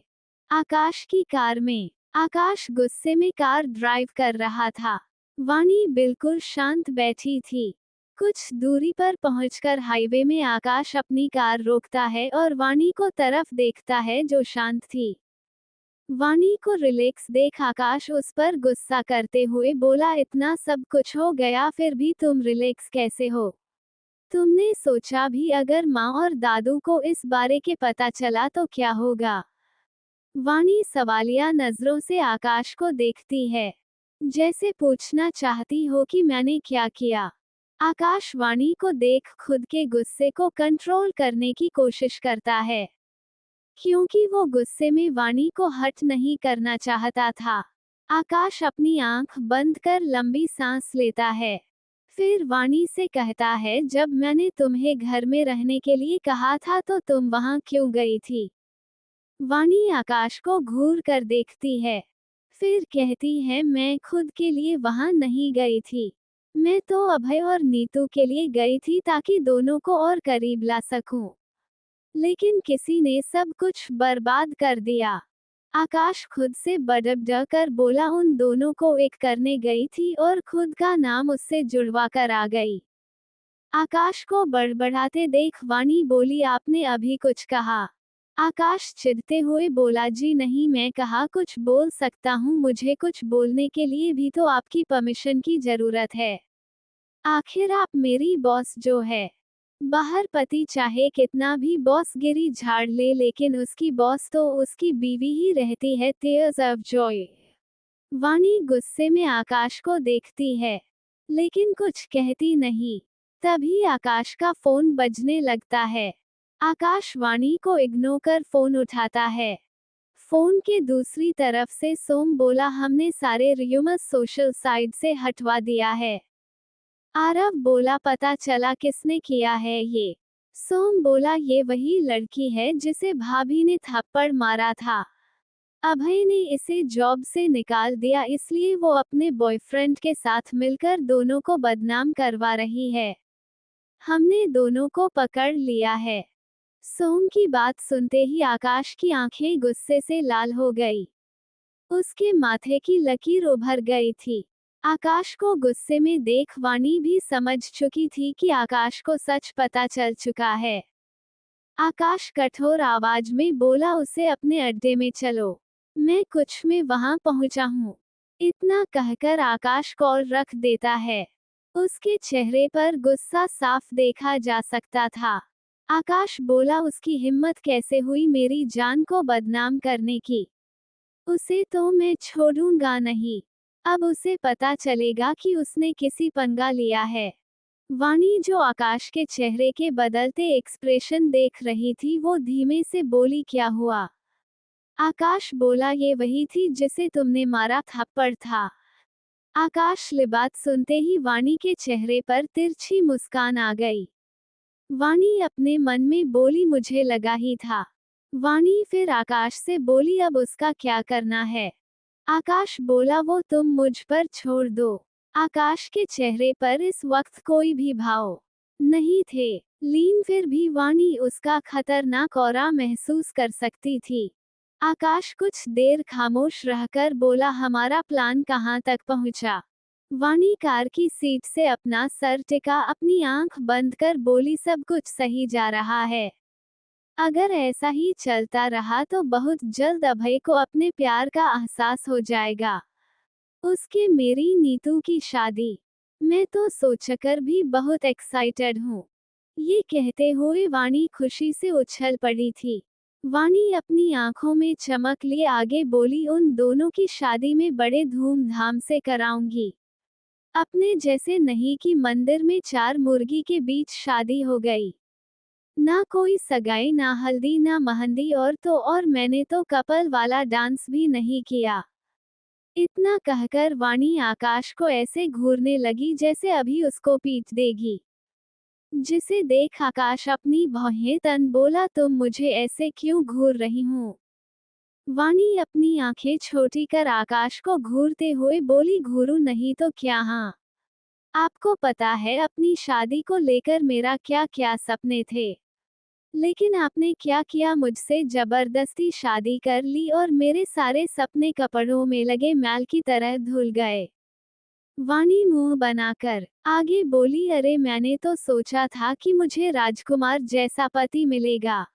[SPEAKER 1] आकाश की कार में आकाश गुस्से में कार ड्राइव कर रहा था। वाणी बिल्कुल शांत बैठी थी। कुछ दूरी पर पहुंचकर हाईवे में आकाश अपनी कार रोकता है और वाणी को तरफ देखता है जो शांत थी। वाणी को रिलैक्स देख आकाश उस पर गुस्सा करते हुए बोला, इतना सब कुछ हो गया फिर भी तुम रिलैक्स कैसे हो? तुमने सोचा भी अगर माँ और दादू को इस बारे के पता चला तो क्या होगा? वाणी सवालिया नजरों से आकाश को देखती है, जैसे पूछना चाहती हो कि मैंने क्या किया। आकाश वाणी को देख खुद के गुस्से को कंट्रोल करने की कोशिश करता है, क्योंकि वो गुस्से में वाणी को हर्ट नहीं करना चाहता था। आकाश अपनी आंख बंद कर लंबी सांस लेता है। फिर वाणी से कहता है, जब मैंने तुम्हें घर में रहने के लिए कहा था तो तुम वहां क्यों गई थी? वाणी आकाश को घूर कर देखती है, फिर कहती है, मैं खुद के लिए वहां नहीं गई थी। मैं तो अभय और नीतू के लिए गई थी ताकि दोनों को और करीब ला सकूं। लेकिन किसी ने सब कुछ बर्बाद कर दिया। आकाश खुद से बड़बड़ा कर बोला, उन दोनों को एक करने गई थी और खुद का नाम उससे जुड़वा कर आ गई। आकाश को बड़बड़ाते देख वाणी बोली, आपने अभी कुछ कहा? आकाश चिढ़ते हुए बोला, जी नहीं, मैं कहा कुछ बोल सकता हूँ, मुझे कुछ बोलने के लिए भी तो आपकी परमिशन की जरूरत है। आखिर आप मेरी बॉस जो है। बाहर पति चाहे कितना भी बॉसगिरी झाड़ ले लेकिन उसकी बॉस तो उसकी बीवी ही रहती है। Tears of Joy. वाणी गुस्से में आकाश को देखती है, लेकिन कुछ कहती नहीं। तभी आकाश का फोन बजने लगता है। आकाश वाणी को इग्नोर कर फोन उठाता है। फोन के दूसरी तरफ से सोम बोला, हमने सारे र्यूमर्स सोशल साइट से हटवा दिया है। आरव बोला, पता चला किसने किया है ये? सोम बोला, ये वही लड़की है जिसे भाभी ने थप्पड़ मारा था। अभय ने इसे जॉब से निकाल दिया, इसलिए वो अपने बॉयफ्रेंड के साथ मिलकर दोनों को बदनाम करवा रही है। हमने दोनों को पकड़ लिया है। सोम की बात सुनते ही आकाश की आंखें गुस्से से लाल हो गई। उसके माथे की लकीर उभर गई थी। आकाश को गुस्से में देख वाणी भी समझ चुकी थी कि आकाश को सच पता चल चुका है। आकाश कठोर आवाज में बोला, उसे अपने अड्डे में चलो, मैं कुछ में वहां पहुंचा हूं। इतना कहकर आकाश कॉल रख देता है। उसके चेहरे पर गुस्सा साफ देखा जा सकता था। आकाश बोला, उसकी हिम्मत कैसे हुई मेरी जान को बदनाम करने की? उसे तो मैं छोड़ूंगा नहीं। अब उसे पता चलेगा कि उसने किसी पंगा लिया है। वाणी जो आकाश के चेहरे के बदलते एक्सप्रेशन देख रही थी, वो धीमे से बोली, क्या हुआ? आकाश बोला, ये वही थी जिसे तुमने मारा थप्पड़ था। आकाश ले बात सुनते ही वाणी के चेहरे पर तिरछी मुस्कान आ गई। वाणी अपने मन में बोली, मुझे लगा ही था। वाणी फिर आकाश से बोली, अब उसका क्या करना है? आकाश बोला, वो तुम मुझ पर छोड़ दो। आकाश के चेहरे पर इस वक्त कोई भी भाव नहीं थे, लीन फिर भी वाणी उसका खतरनाक ऑरा महसूस कर सकती थी। आकाश कुछ देर खामोश रहकर बोला, हमारा प्लान कहाँ तक पहुँचा? वाणी कार की सीट से अपना सर टिका, अपनी आंख बंद कर बोली, सब कुछ सही जा रहा है। अगर ऐसा ही चलता रहा तो बहुत जल्द अभय को अपने प्यार का एहसास हो जाएगा। उसके मेरी नीतू की शादी। मैं तो सोचकर भी बहुत एक्साइटेड हूँ। ये कहते हुए वाणी खुशी से उछल पड़ी थी। वाणी अपनी आंखों में चमक लिए आगे बोली, उन दोनों की शादी में बड़े धूमधाम से कराऊंगी। अपने जैसे नहीं कि मंदिर में 4 मुर्गी के बीच शादी हो गई। ना कोई सगाई, ना हल्दी, ना मेहंदी, और मैंने तो कपल वाला डांस भी नहीं किया। इतना कहकर वाणी आकाश को ऐसे घूरने लगी जैसे अभी उसको पीट देगी। जिसे देख आकाश अपनी भौहें तन बोला, तुम मुझे ऐसे क्यों घूर रही हूँ? वाणी अपनी आंखें छोटी कर आकाश को घूरते हुए बोली, घूरू नहीं तो क्या? हाँ, आपको पता है अपनी शादी को लेकर मेरा क्या क्या सपने थे। लेकिन आपने क्या किया, मुझसे जबरदस्ती शादी कर ली और मेरे सारे सपने कपड़ों में लगे मैल की तरह धुल गए। वाणी मुंह बनाकर आगे बोली, अरे मैंने तो सोचा था कि मुझे राजकुमार जैसा पति मिलेगा,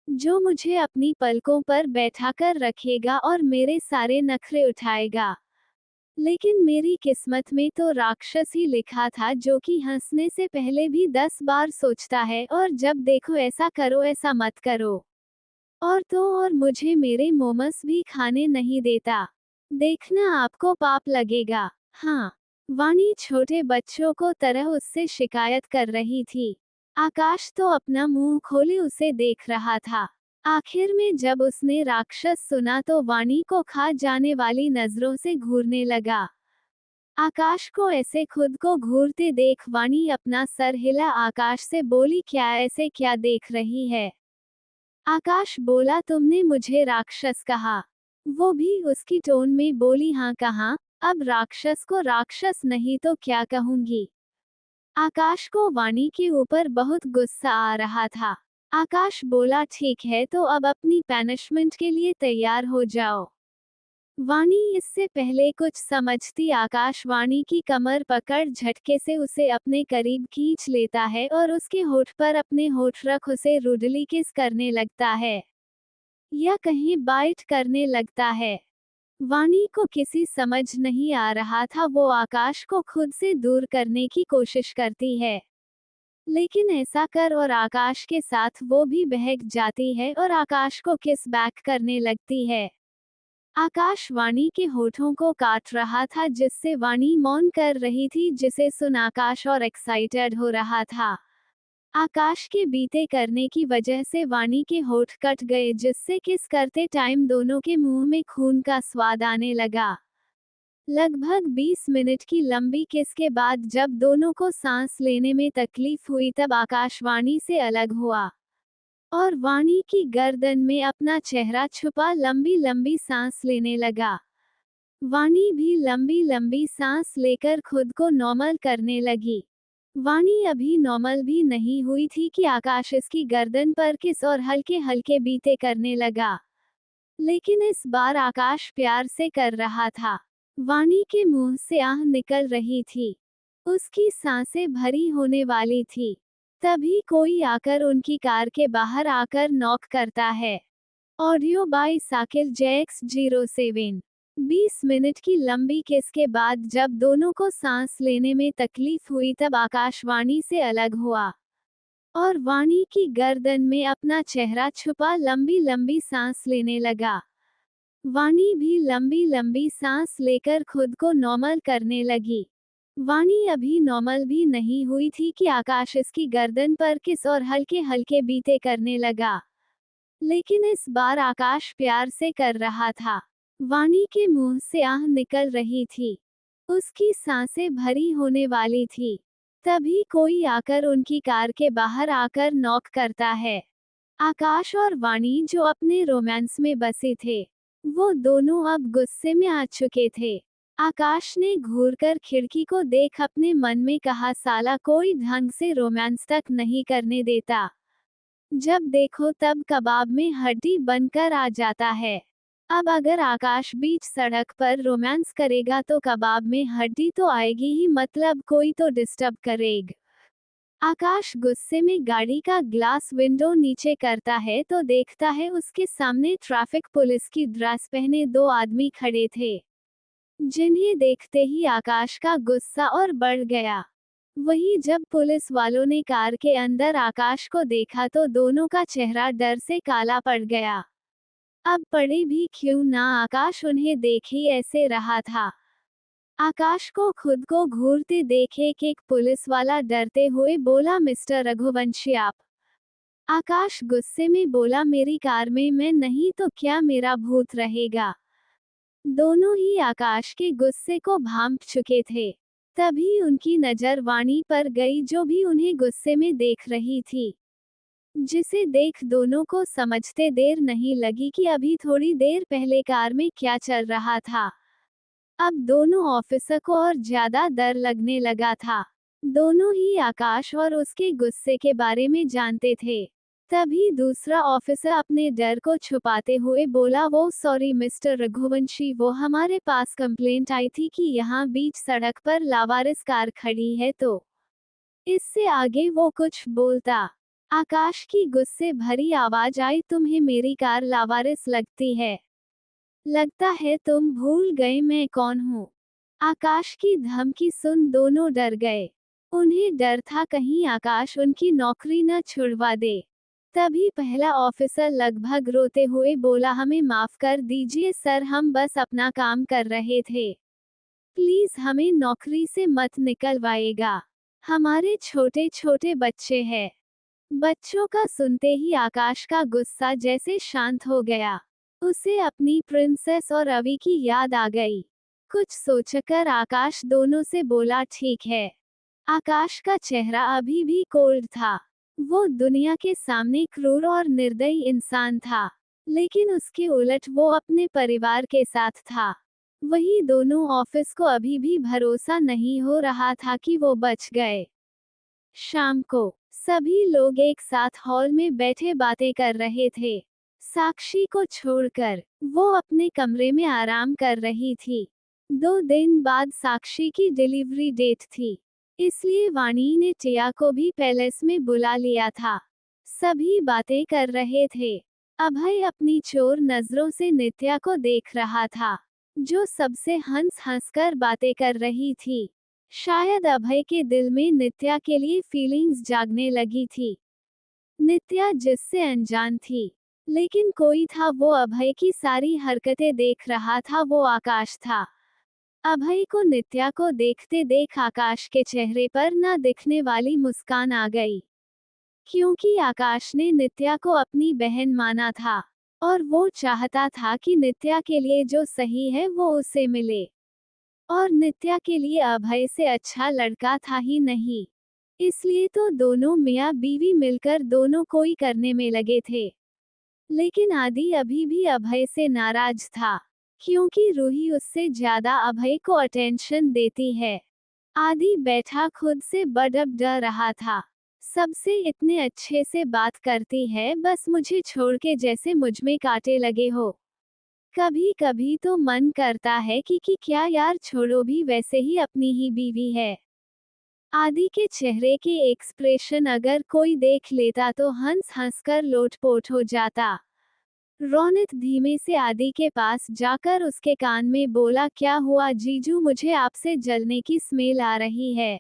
[SPEAKER 1] जो मुझे अपनी पलकों पर बैठाकर रखेगा और मेरे सारे नखरे उठाएगा। लेकिन मेरी किस्मत में तो राक्षस ही लिखा था, जो कि हंसने से पहले भी 10 बार सोचता है, और जब देखो ऐसा करो, ऐसा मत करो। और मुझे मेरे मोमोस भी खाने नहीं देता। देखना आपको पाप लगेगा। हाँ, वाणी छोटे बच्चों को तरह उससे शिकायत कर रही थी। आकाश तो अपना मुंह खोले उसे देख रहा था। आखिर में जब उसने राक्षस सुना तो वाणी को खा जाने वाली नजरों से घूरने लगा। आकाश को ऐसे खुद को घूरते देख वाणी अपना सर हिला आकाश से बोली, क्या ऐसे क्या देख रही है? आकाश बोला, तुमने मुझे राक्षस कहा। वो भी उसकी टोन में बोली, हाँ कहा, अब राक्षस को राक्षस नहीं तो क्या कहूंगी। आकाश को वाणी के ऊपर बहुत गुस्सा आ रहा था। आकाश बोला, ठीक है तो अब अपनी पनिशमेंट के लिए तैयार हो जाओ। वाणी इससे पहले कुछ समझती आकाश वाणी की कमर पकड़ झटके से उसे अपने करीब खींच लेता है और उसके होठ पर अपने होठ रख उसे रुडली किस करने लगता है, या कहीं बाइट करने लगता है। वाणी को किसी समझ नहीं आ रहा था, वो आकाश को खुद से दूर करने की कोशिश करती है, लेकिन ऐसा कर और आकाश के साथ वो भी बहक जाती है और आकाश को किस बैक करने लगती है। आकाश वाणी के होठों को काट रहा था, जिससे वाणी मौन कर रही थी, जिसे सुन आकाश और एक्साइटेड हो रहा था। आकाश के बीते करने की वजह से वाणी के होठ कट गए, जिससे किस करते टाइम दोनों के मुंह में खून का स्वाद आने लगा। लगभग 20 मिनट की लंबी किस के बाद जब दोनों को सांस लेने में तकलीफ हुई, तब आकाश वाणी से अलग हुआ और वाणी की गर्दन में अपना चेहरा छुपा लंबी लंबी सांस लेने लगा। वाणी भी लंबी लंबी सांस लेकर खुद को नॉर्मल करने लगी। वाणी अभी नॉर्मल भी नहीं हुई थी कि आकाश इसकी गर्दन पर किस और हल्के हल्के बीते करने लगा। लेकिन इस बार आकाश प्यार से कर रहा था। वाणी के मुंह से आह निकल रही थी। उसकी सांसें भरी होने वाली थी। तभी कोई आकर उनकी कार के बाहर आकर नॉक करता है। Audio by Sakil JX07। 20 minute की लंबी किस के बाद जब दोनों को सांस लेने में तकलीफ हुई, तब आकाश वाणी से अलग हुआ और वाणी की गर्दन में अपना चेहरा छुपा लंबी लंबी सांस लेने लगा। वाणी भी लंबी लंबी सांस लेकर खुद को नॉर्मल करने लगी। वाणी अभी नॉर्मल भी नहीं हुई थी कि आकाश इसकी गर्दन पर किस और हल्के हल्के बीते करने लगा। लेकिन इस बार आकाश प्यार से कर रहा था। वाणी के मुंह से आह निकल रही थी। उसकी सांसें भरी होने वाली थी। तभी कोई आकर उनकी कार के बाहर आकर नॉक करता है। आकाश और वाणी जो अपने रोमांस में बसे थे, वो दोनों अब गुस्से में आ चुके थे। आकाश ने घूरकर खिड़की को देख अपने मन में कहा, साला कोई ढंग से रोमांस तक नहीं करने देता। जब देखो तब कबाब में हड्डी बनकर आ जाता है। अब अगर आकाश बीच सड़क पर रोमांस करेगा तो कबाब में हड्डी तो आएगी ही, मतलब कोई तो डिस्टर्ब करेगा। आकाश गुस्से में गाड़ी का ग्लास विंडो नीचे करता है तो देखता है उसके सामने ट्रैफिक पुलिस की ड्रेस पहने दो आदमी खड़े थे, जिन्हें देखते ही आकाश का गुस्सा और बढ़ गया। वही जब पुलिस वालों ने कार के अंदर आकाश को देखा तो दोनों का चेहरा डर से काला पड़ गया। अब पड़े भी क्यों ना, आकाश उन्हें देख ही ऐसे रहा था। आकाश को खुद को घूरते देख एक पुलिस वाला डरते हुए बोला, मिस्टर रघुवंशी आप। आकाश गुस्से में बोला, मेरी कार में मैं नहीं तो क्या मेरा भूत रहेगा। दोनों ही आकाश के गुस्से को भांप चुके थे। तभी उनकी नजर वाणी पर गई, जो भी उन्हें गुस्से में देख रही थी, जिसे देख दोनों को समझते देर नहीं लगी कि अभी थोड़ी देर पहले कार में क्या चल रहा था। अब दोनों ऑफिसर को और ज्यादा डर लगने लगा था। दोनों ही आकाश और उसके गुस्से के बारे में जानते थे। तभी दूसरा ऑफिसर अपने डर को छुपाते हुए बोला, वो सॉरी मिस्टर रघुवंशी, वो हमारे पास कंप्लेंट आई थी कि यहाँ बीच सड़क पर लावारिस कार खड़ी है, तो इससे आगे वो कुछ बोलता, आकाश की गुस्से भरी आवाज आई, तुम्हें मेरी कार लावारिस लगती है? लगता है तुम भूल गए मैं कौन हूँ। आकाश की धमकी सुन दोनों डर गए। उन्हें डर था कहीं आकाश उनकी नौकरी न छुड़वा दे। तभी पहला ऑफिसर लगभग रोते हुए बोला, हमें माफ कर दीजिए सर, हम बस अपना काम कर रहे थे। प्लीज हमें नौकरी से मत निकलवाइएगा, हमारे छोटे छोटे बच्चे हैं। बच्चों का सुनते ही आकाश का गुस्सा जैसे शांत हो गया। उसे अपनी प्रिंसेस और रवि की याद आ गई। कुछ सोचकर आकाश दोनों से बोला, ठीक है। आकाश का चेहरा अभी भी कोल्ड था। वो दुनिया के सामने क्रूर और निर्दयी इंसान था, लेकिन उसके उलट वो अपने परिवार के साथ था। वही दोनों ऑफिस को अभी भी भरोसा नहीं हो रहा था कि वो बच गए। शाम को सभी लोग एक साथ हॉल में बैठे बातें कर रहे थे। साक्षी को छोड़कर वो अपने कमरे में आराम कर रही थी। 2 दिन बाद साक्षी की डिलीवरी डेट थी, इसलिए वाणी ने टिया को भी पैलेस में बुला लिया था। सभी बातें कर रहे थे। अभय अपनी चोर नजरों से नित्या को देख रहा था, जो सबसे हंस हंसकर बातें कर रही थी। शायद अभय के दिल में नित्या के लिए फीलिंग्स जागने लगी थी। नित्या जिससे अनजान थी, लेकिन कोई था, वो अभय की सारी हरकतें देख रहा था, वो आकाश था। अभय को नित्या को देखते देख आकाश के चेहरे पर ना दिखने वाली मुस्कान आ गई, क्योंकि आकाश ने नित्या को अपनी बहन माना था, और वो चाहता था कि नित्या के लिए जो सही है वो उसे मिले। और नित्या के लिए अभय से अच्छा लड़का था ही नहीं, इसलिए तो दोनों मियाँ बीवी मिलकर दोनों कोई करने में लगे थे। लेकिन आदि अभी भी अभय से नाराज था, क्योंकि रूही उससे ज्यादा अभय को अटेंशन देती है। आदि बैठा खुद से बड़ब डर रहा था। सबसे इतने अच्छे से बात करती है, बस मुझे छोड़ के जैसे मुझमें कांटे लगे हो। कभी कभी तो मन करता है कि क्या यार, छोड़ो भी, वैसे ही अपनी ही बीवी है। आदि के चेहरे के एक्सप्रेशन अगर कोई देख लेता तो हंस हंस कर लोटपोट हो जाता। रोनित धीमे से आदि के पास जाकर उसके कान में बोला, क्या हुआ जीजू, मुझे आपसे जलने की स्मेल आ रही है।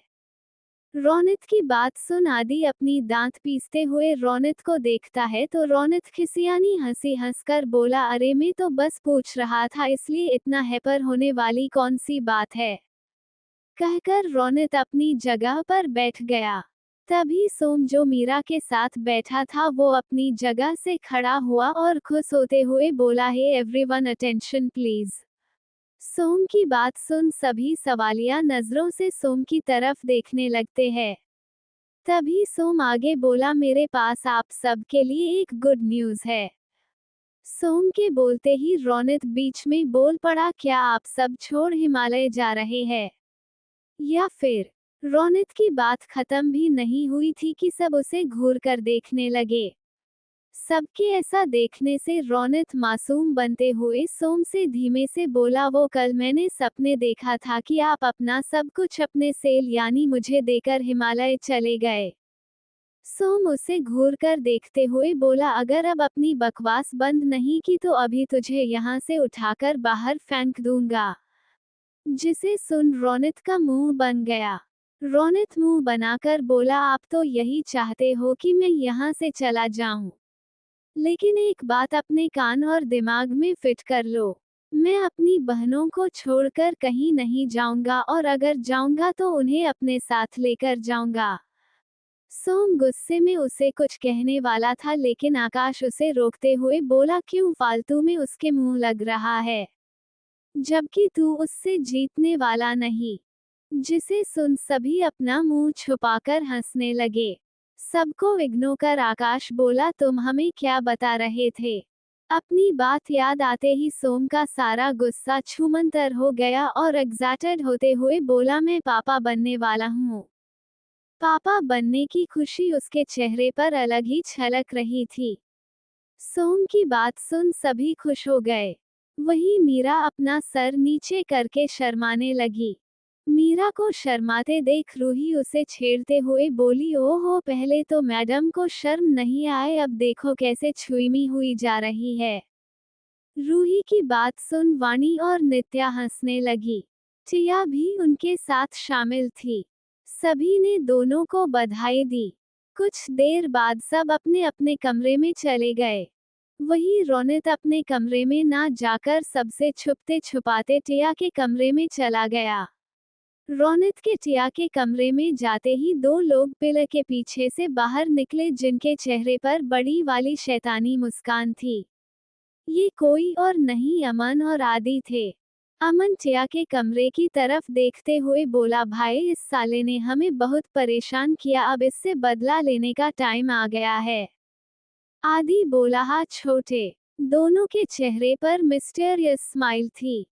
[SPEAKER 1] रोनित की बात सुन आदि अपनी दांत पीसते हुए रोनित को देखता है तो रोनित खिसियानी हंसी हंसकर बोला, अरे मैं तो बस पूछ रहा था, इसलिए इतना हैपर होने वाली कौन सी बात है। कहकर रोनित अपनी जगह पर बैठ गया। तभी सोम, जो मीरा के साथ बैठा था, वो अपनी जगह से खड़ा हुआ और खुश होते हुए बोला, हे एवरीवन अटेंशन प्लीज। सोम की बात सुन सभी सवालिया नजरों से सोम की तरफ देखने लगते हैं। तभी सोम आगे बोला, मेरे पास आप सब के लिए एक गुड न्यूज है। सोम के बोलते ही रोनित बीच में बोल पड़ा, क्या आप सब छोड़ हिमालय जा रहे हैं? या फिर रोनित की बात खत्म भी नहीं हुई थी कि सब उसे घूर कर देखने लगे। सबके ऐसा देखने से रौनक मासूम बनते हुए सोम से धीमे से बोला, वो कल मैंने सपने देखा था कि आप अपना सब कुछ अपने सेल यानी मुझे देकर हिमालय चले गए। सोम उसे घूर कर देखते हुए बोला, अगर अब अपनी बकवास बंद नहीं की तो अभी तुझे यहाँ से उठाकर बाहर फेंक दूंगा। जिसे सुन रौनक का मुंह बन गया। रौनक मुंह बनाकर बोला, आप तो यही चाहते हो कि मैं यहाँ से चला जाऊं। लेकिन एक बात अपने कान और दिमाग में फिट कर लो, मैं अपनी बहनों को छोड़कर कहीं नहीं जाऊंगा और अगर जाऊंगा तो उन्हें अपने साथ लेकर जाऊंगा। सोम गुस्से में उसे कुछ कहने वाला था लेकिन आकाश उसे रोकते हुए बोला, क्यों फालतू में उसके मुंह लग रहा है, जबकि तू उससे जीतने वाला नहीं। जिसे सुन सभी अपना मुंह छुपाकर हंसने लगे। सबको इग्नोर कर आकाश बोला, तुम हमें क्या बता रहे थे। अपनी बात याद आते ही सोम का सारा गुस्सा छूमंतर हो गया और एग्जाइटेड होते हुए बोला, मैं पापा बनने वाला हूँ। पापा बनने की खुशी उसके चेहरे पर अलग ही छलक रही थी। सोम की बात सुन सभी खुश हो गए। वहीं मीरा अपना सर नीचे करके शर्माने लगी। मीरा को शर्माते देख रूही उसे छेड़ते हुए बोली, ओहो, पहले तो मैडम को शर्म नहीं आए, अब देखो कैसे छुईमी हुई जा रही है। रूही की बात सुन वाणी और नित्या हंसने लगी। टिया भी उनके साथ शामिल थी। सभी ने दोनों को बधाई दी। कुछ देर बाद सब अपने अपने कमरे में चले गए। वही रौनक अपने कमरे में ना जाकर सबसे छुपते छुपाते टिया के कमरे में चला गया। रौनक के टिया के कमरे में जाते ही दो लोग पिलर के पीछे से बाहर निकले जिनके चेहरे पर बड़ी वाली शैतानी मुस्कान थी। ये कोई और नहीं अमन और आदि थे। अमन टिया के कमरे की तरफ देखते हुए बोला, भाई इस साले ने हमें बहुत परेशान किया, अब इससे बदला लेने का टाइम आ गया है। आदि बोला, हाँ छोटे। दोनों के चेहरे पर मिस्टीरियस स्माइल थी।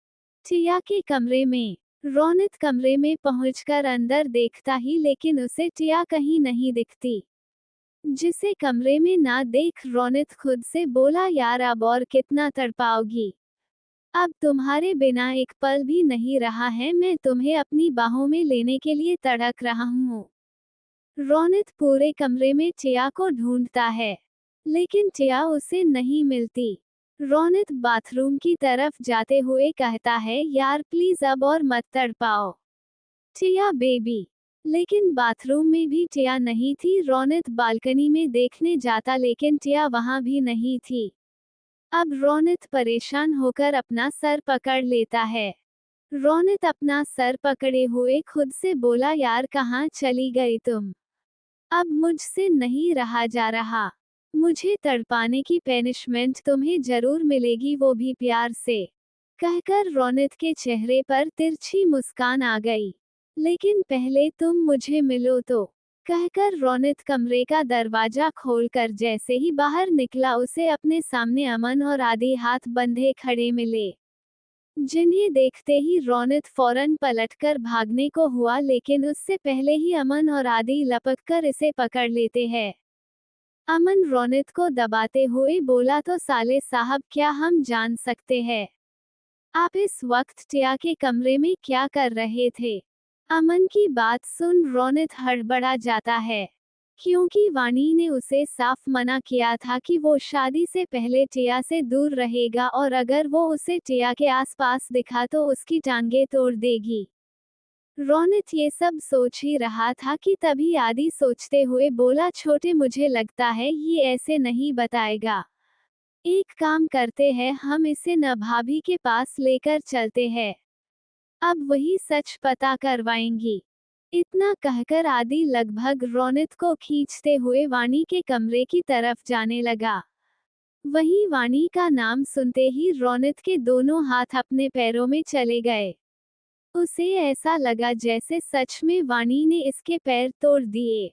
[SPEAKER 1] टिया के कमरे में रौनक कमरे में पहुंचकर अंदर देखता ही लेकिन उसे टिया कहीं नहीं दिखती। जिसे कमरे में ना देख रौनक खुद से बोला, यार अब और कितना तड़पाओगी। अब तुम्हारे बिना एक पल भी नहीं रहा है, मैं तुम्हें अपनी बाहों में लेने के लिए तड़क रहा हूँ। रौनक पूरे कमरे में टिया को ढूंढता है लेकिन टिया उसे नहीं मिलती। रौनक बाथरूम की तरफ जाते हुए कहता है, यार प्लीज अब और मत तड़पाओ टिया बेबी। लेकिन बाथरूम में भी टिया नहीं थी। रौनक बालकनी में देखने जाता लेकिन टिया वहां भी नहीं थी। अब रौनक परेशान होकर अपना सर पकड़ लेता है। रौनक अपना सर पकड़े हुए खुद से बोला, यार कहाँ चली गई तुम। अब मुझसे नहीं रहा जा रहा। मुझे तड़पाने की पेनिशमेंट तुम्हें जरूर मिलेगी, वो भी प्यार से। कहकर रौनक के चेहरे पर तिरछी मुस्कान आ गई। लेकिन पहले तुम मुझे मिलो तो। कहकर रौनक कमरे का दरवाजा खोलकर जैसे ही बाहर निकला उसे अपने सामने अमन और आदि हाथ बंधे खड़े मिले। जिन्हें देखते ही रौनक फौरन पलटकर भागने को हुआ लेकिन उससे पहले ही अमन और आदि लपककर इसे पकड़ लेते हैं। अमन रौनक को दबाते हुए बोला, तो साले साहब क्या हम जान सकते हैं आप इस वक्त टिया के कमरे में क्या कर रहे थे। अमन की बात सुन रौनक हड़बड़ा जाता है क्योंकि वाणी ने उसे साफ मना किया था कि वो शादी से पहले टिया से दूर रहेगा और अगर वो उसे टिया के आसपास दिखा तो उसकी टांगे तोड़ देगी। रौनक ये सब सोच ही रहा था कि तभी आदि सोचते हुए बोला, छोटे मुझे लगता है ये ऐसे नहीं बताएगा। एक काम करते हैं, हम इसे न भाभी के पास लेकर चलते हैं। अब वही सच पता करवाएंगी। इतना कहकर आदि लगभग रौनक को खींचते हुए वाणी के कमरे की तरफ जाने लगा। वहीं वाणी का नाम सुनते ही रौनक के दोनों हाथ अपने पैरों में चले गए। उसे ऐसा लगा जैसे सच में वाणी ने इसके पैर तोड़ दिए।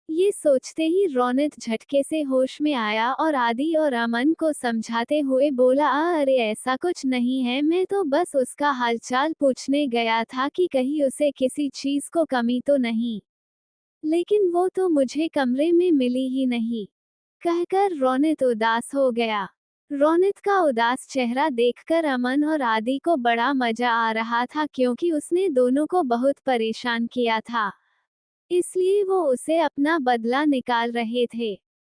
[SPEAKER 1] ये सोचते ही रौनक झटके से होश में आया और आदि और अमन को समझाते हुए बोला, अरे ऐसा कुछ नहीं है, मैं तो बस उसका हालचाल पूछने गया था कि कहीं उसे किसी चीज को कमी तो नहीं। लेकिन वो तो मुझे कमरे में मिली ही नहीं। कहकर रोनित उदास हो गया। रोनित का उदास चेहरा देखकर अमन और आदि को बड़ा मजा आ रहा था क्योंकि उसने दोनों को बहुत परेशान किया था। इसलिए वो उसे अपना बदला निकाल रहे थे।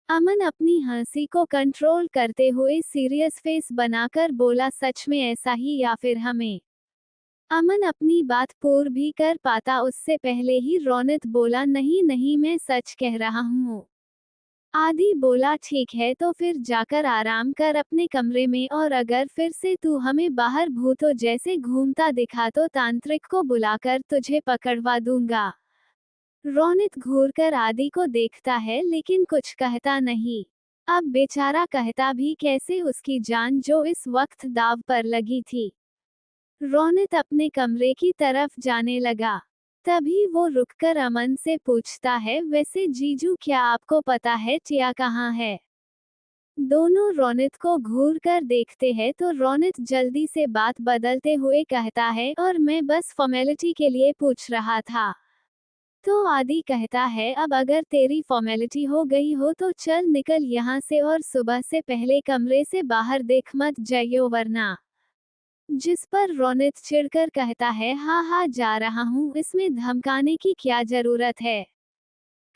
[SPEAKER 1] अमन अपनी हंसी को कंट्रोल करते हुए सीरियस फेस बनाकर बोला, सच में ऐसा ही या फिर हमें? अमन अपनी बात पूर्ण भी कर पाता उससे पहले ही रोनित बोला, नहीं नहीं मैं सच कह रहा हूँ। आदि बोला, ठीक है तो फिर जाकर आराम कर अपने कमरे में, और अगर फिर से तू हमें बाहर भूतों जैसे घूमता दिखा तो तांत्रिक को बुलाकर तुझे पकड़वा दूंगा। रोनित घूरकर आदि को देखता है लेकिन कुछ कहता नहीं। अब बेचारा कहता भी कैसे, उसकी जान जो इस वक्त दाव पर लगी थी। रोनित अपने कमरे की तरफ जाने लगा। तभी वो रुककर अमन से पूछता है, वैसे जीजू क्या आपको पता है टिया कहाँ है? दोनों रोनित को घूर कर देखते हैं तो रोनित जल्दी से बात बदलते हुए कहता है, और मैं बस फॉर्मेलिटी के लिए पूछ रहा था। तो आदि कहता है, अब अगर तेरी फॉर्मेलिटी हो गई हो तो चल निकल यहाँ से, और सुबह से पहले कमरे से बाहर देख मत जाइयो वरना। जिस पर रोनित चिढ़कर कहता है, हाँ हाँ जा रहा हूँ, इसमें धमकाने की क्या जरूरत है?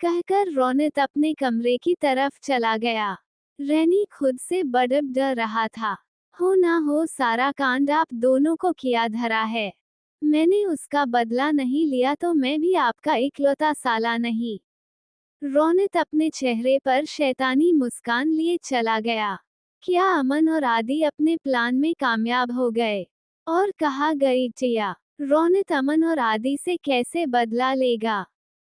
[SPEAKER 1] कहकर रोनित अपने कमरे की तरफ चला गया। रैनी खुद से बड़ा डर रहा था। हो ना हो सारा कांड आप दोनों को किया धरा है। मैंने उसका बदला नहीं लिया तो मैं भी आपका इकलौता साला नहीं। रोनित अपने चेहरे पर शैतानी मुस्कान लिए चला गया। क्या अमन और आदि अपने प्लान में कामयाब हो गए? और कहाँ गई टिया? रोनित अमन और आदि से कैसे बदला लेगा?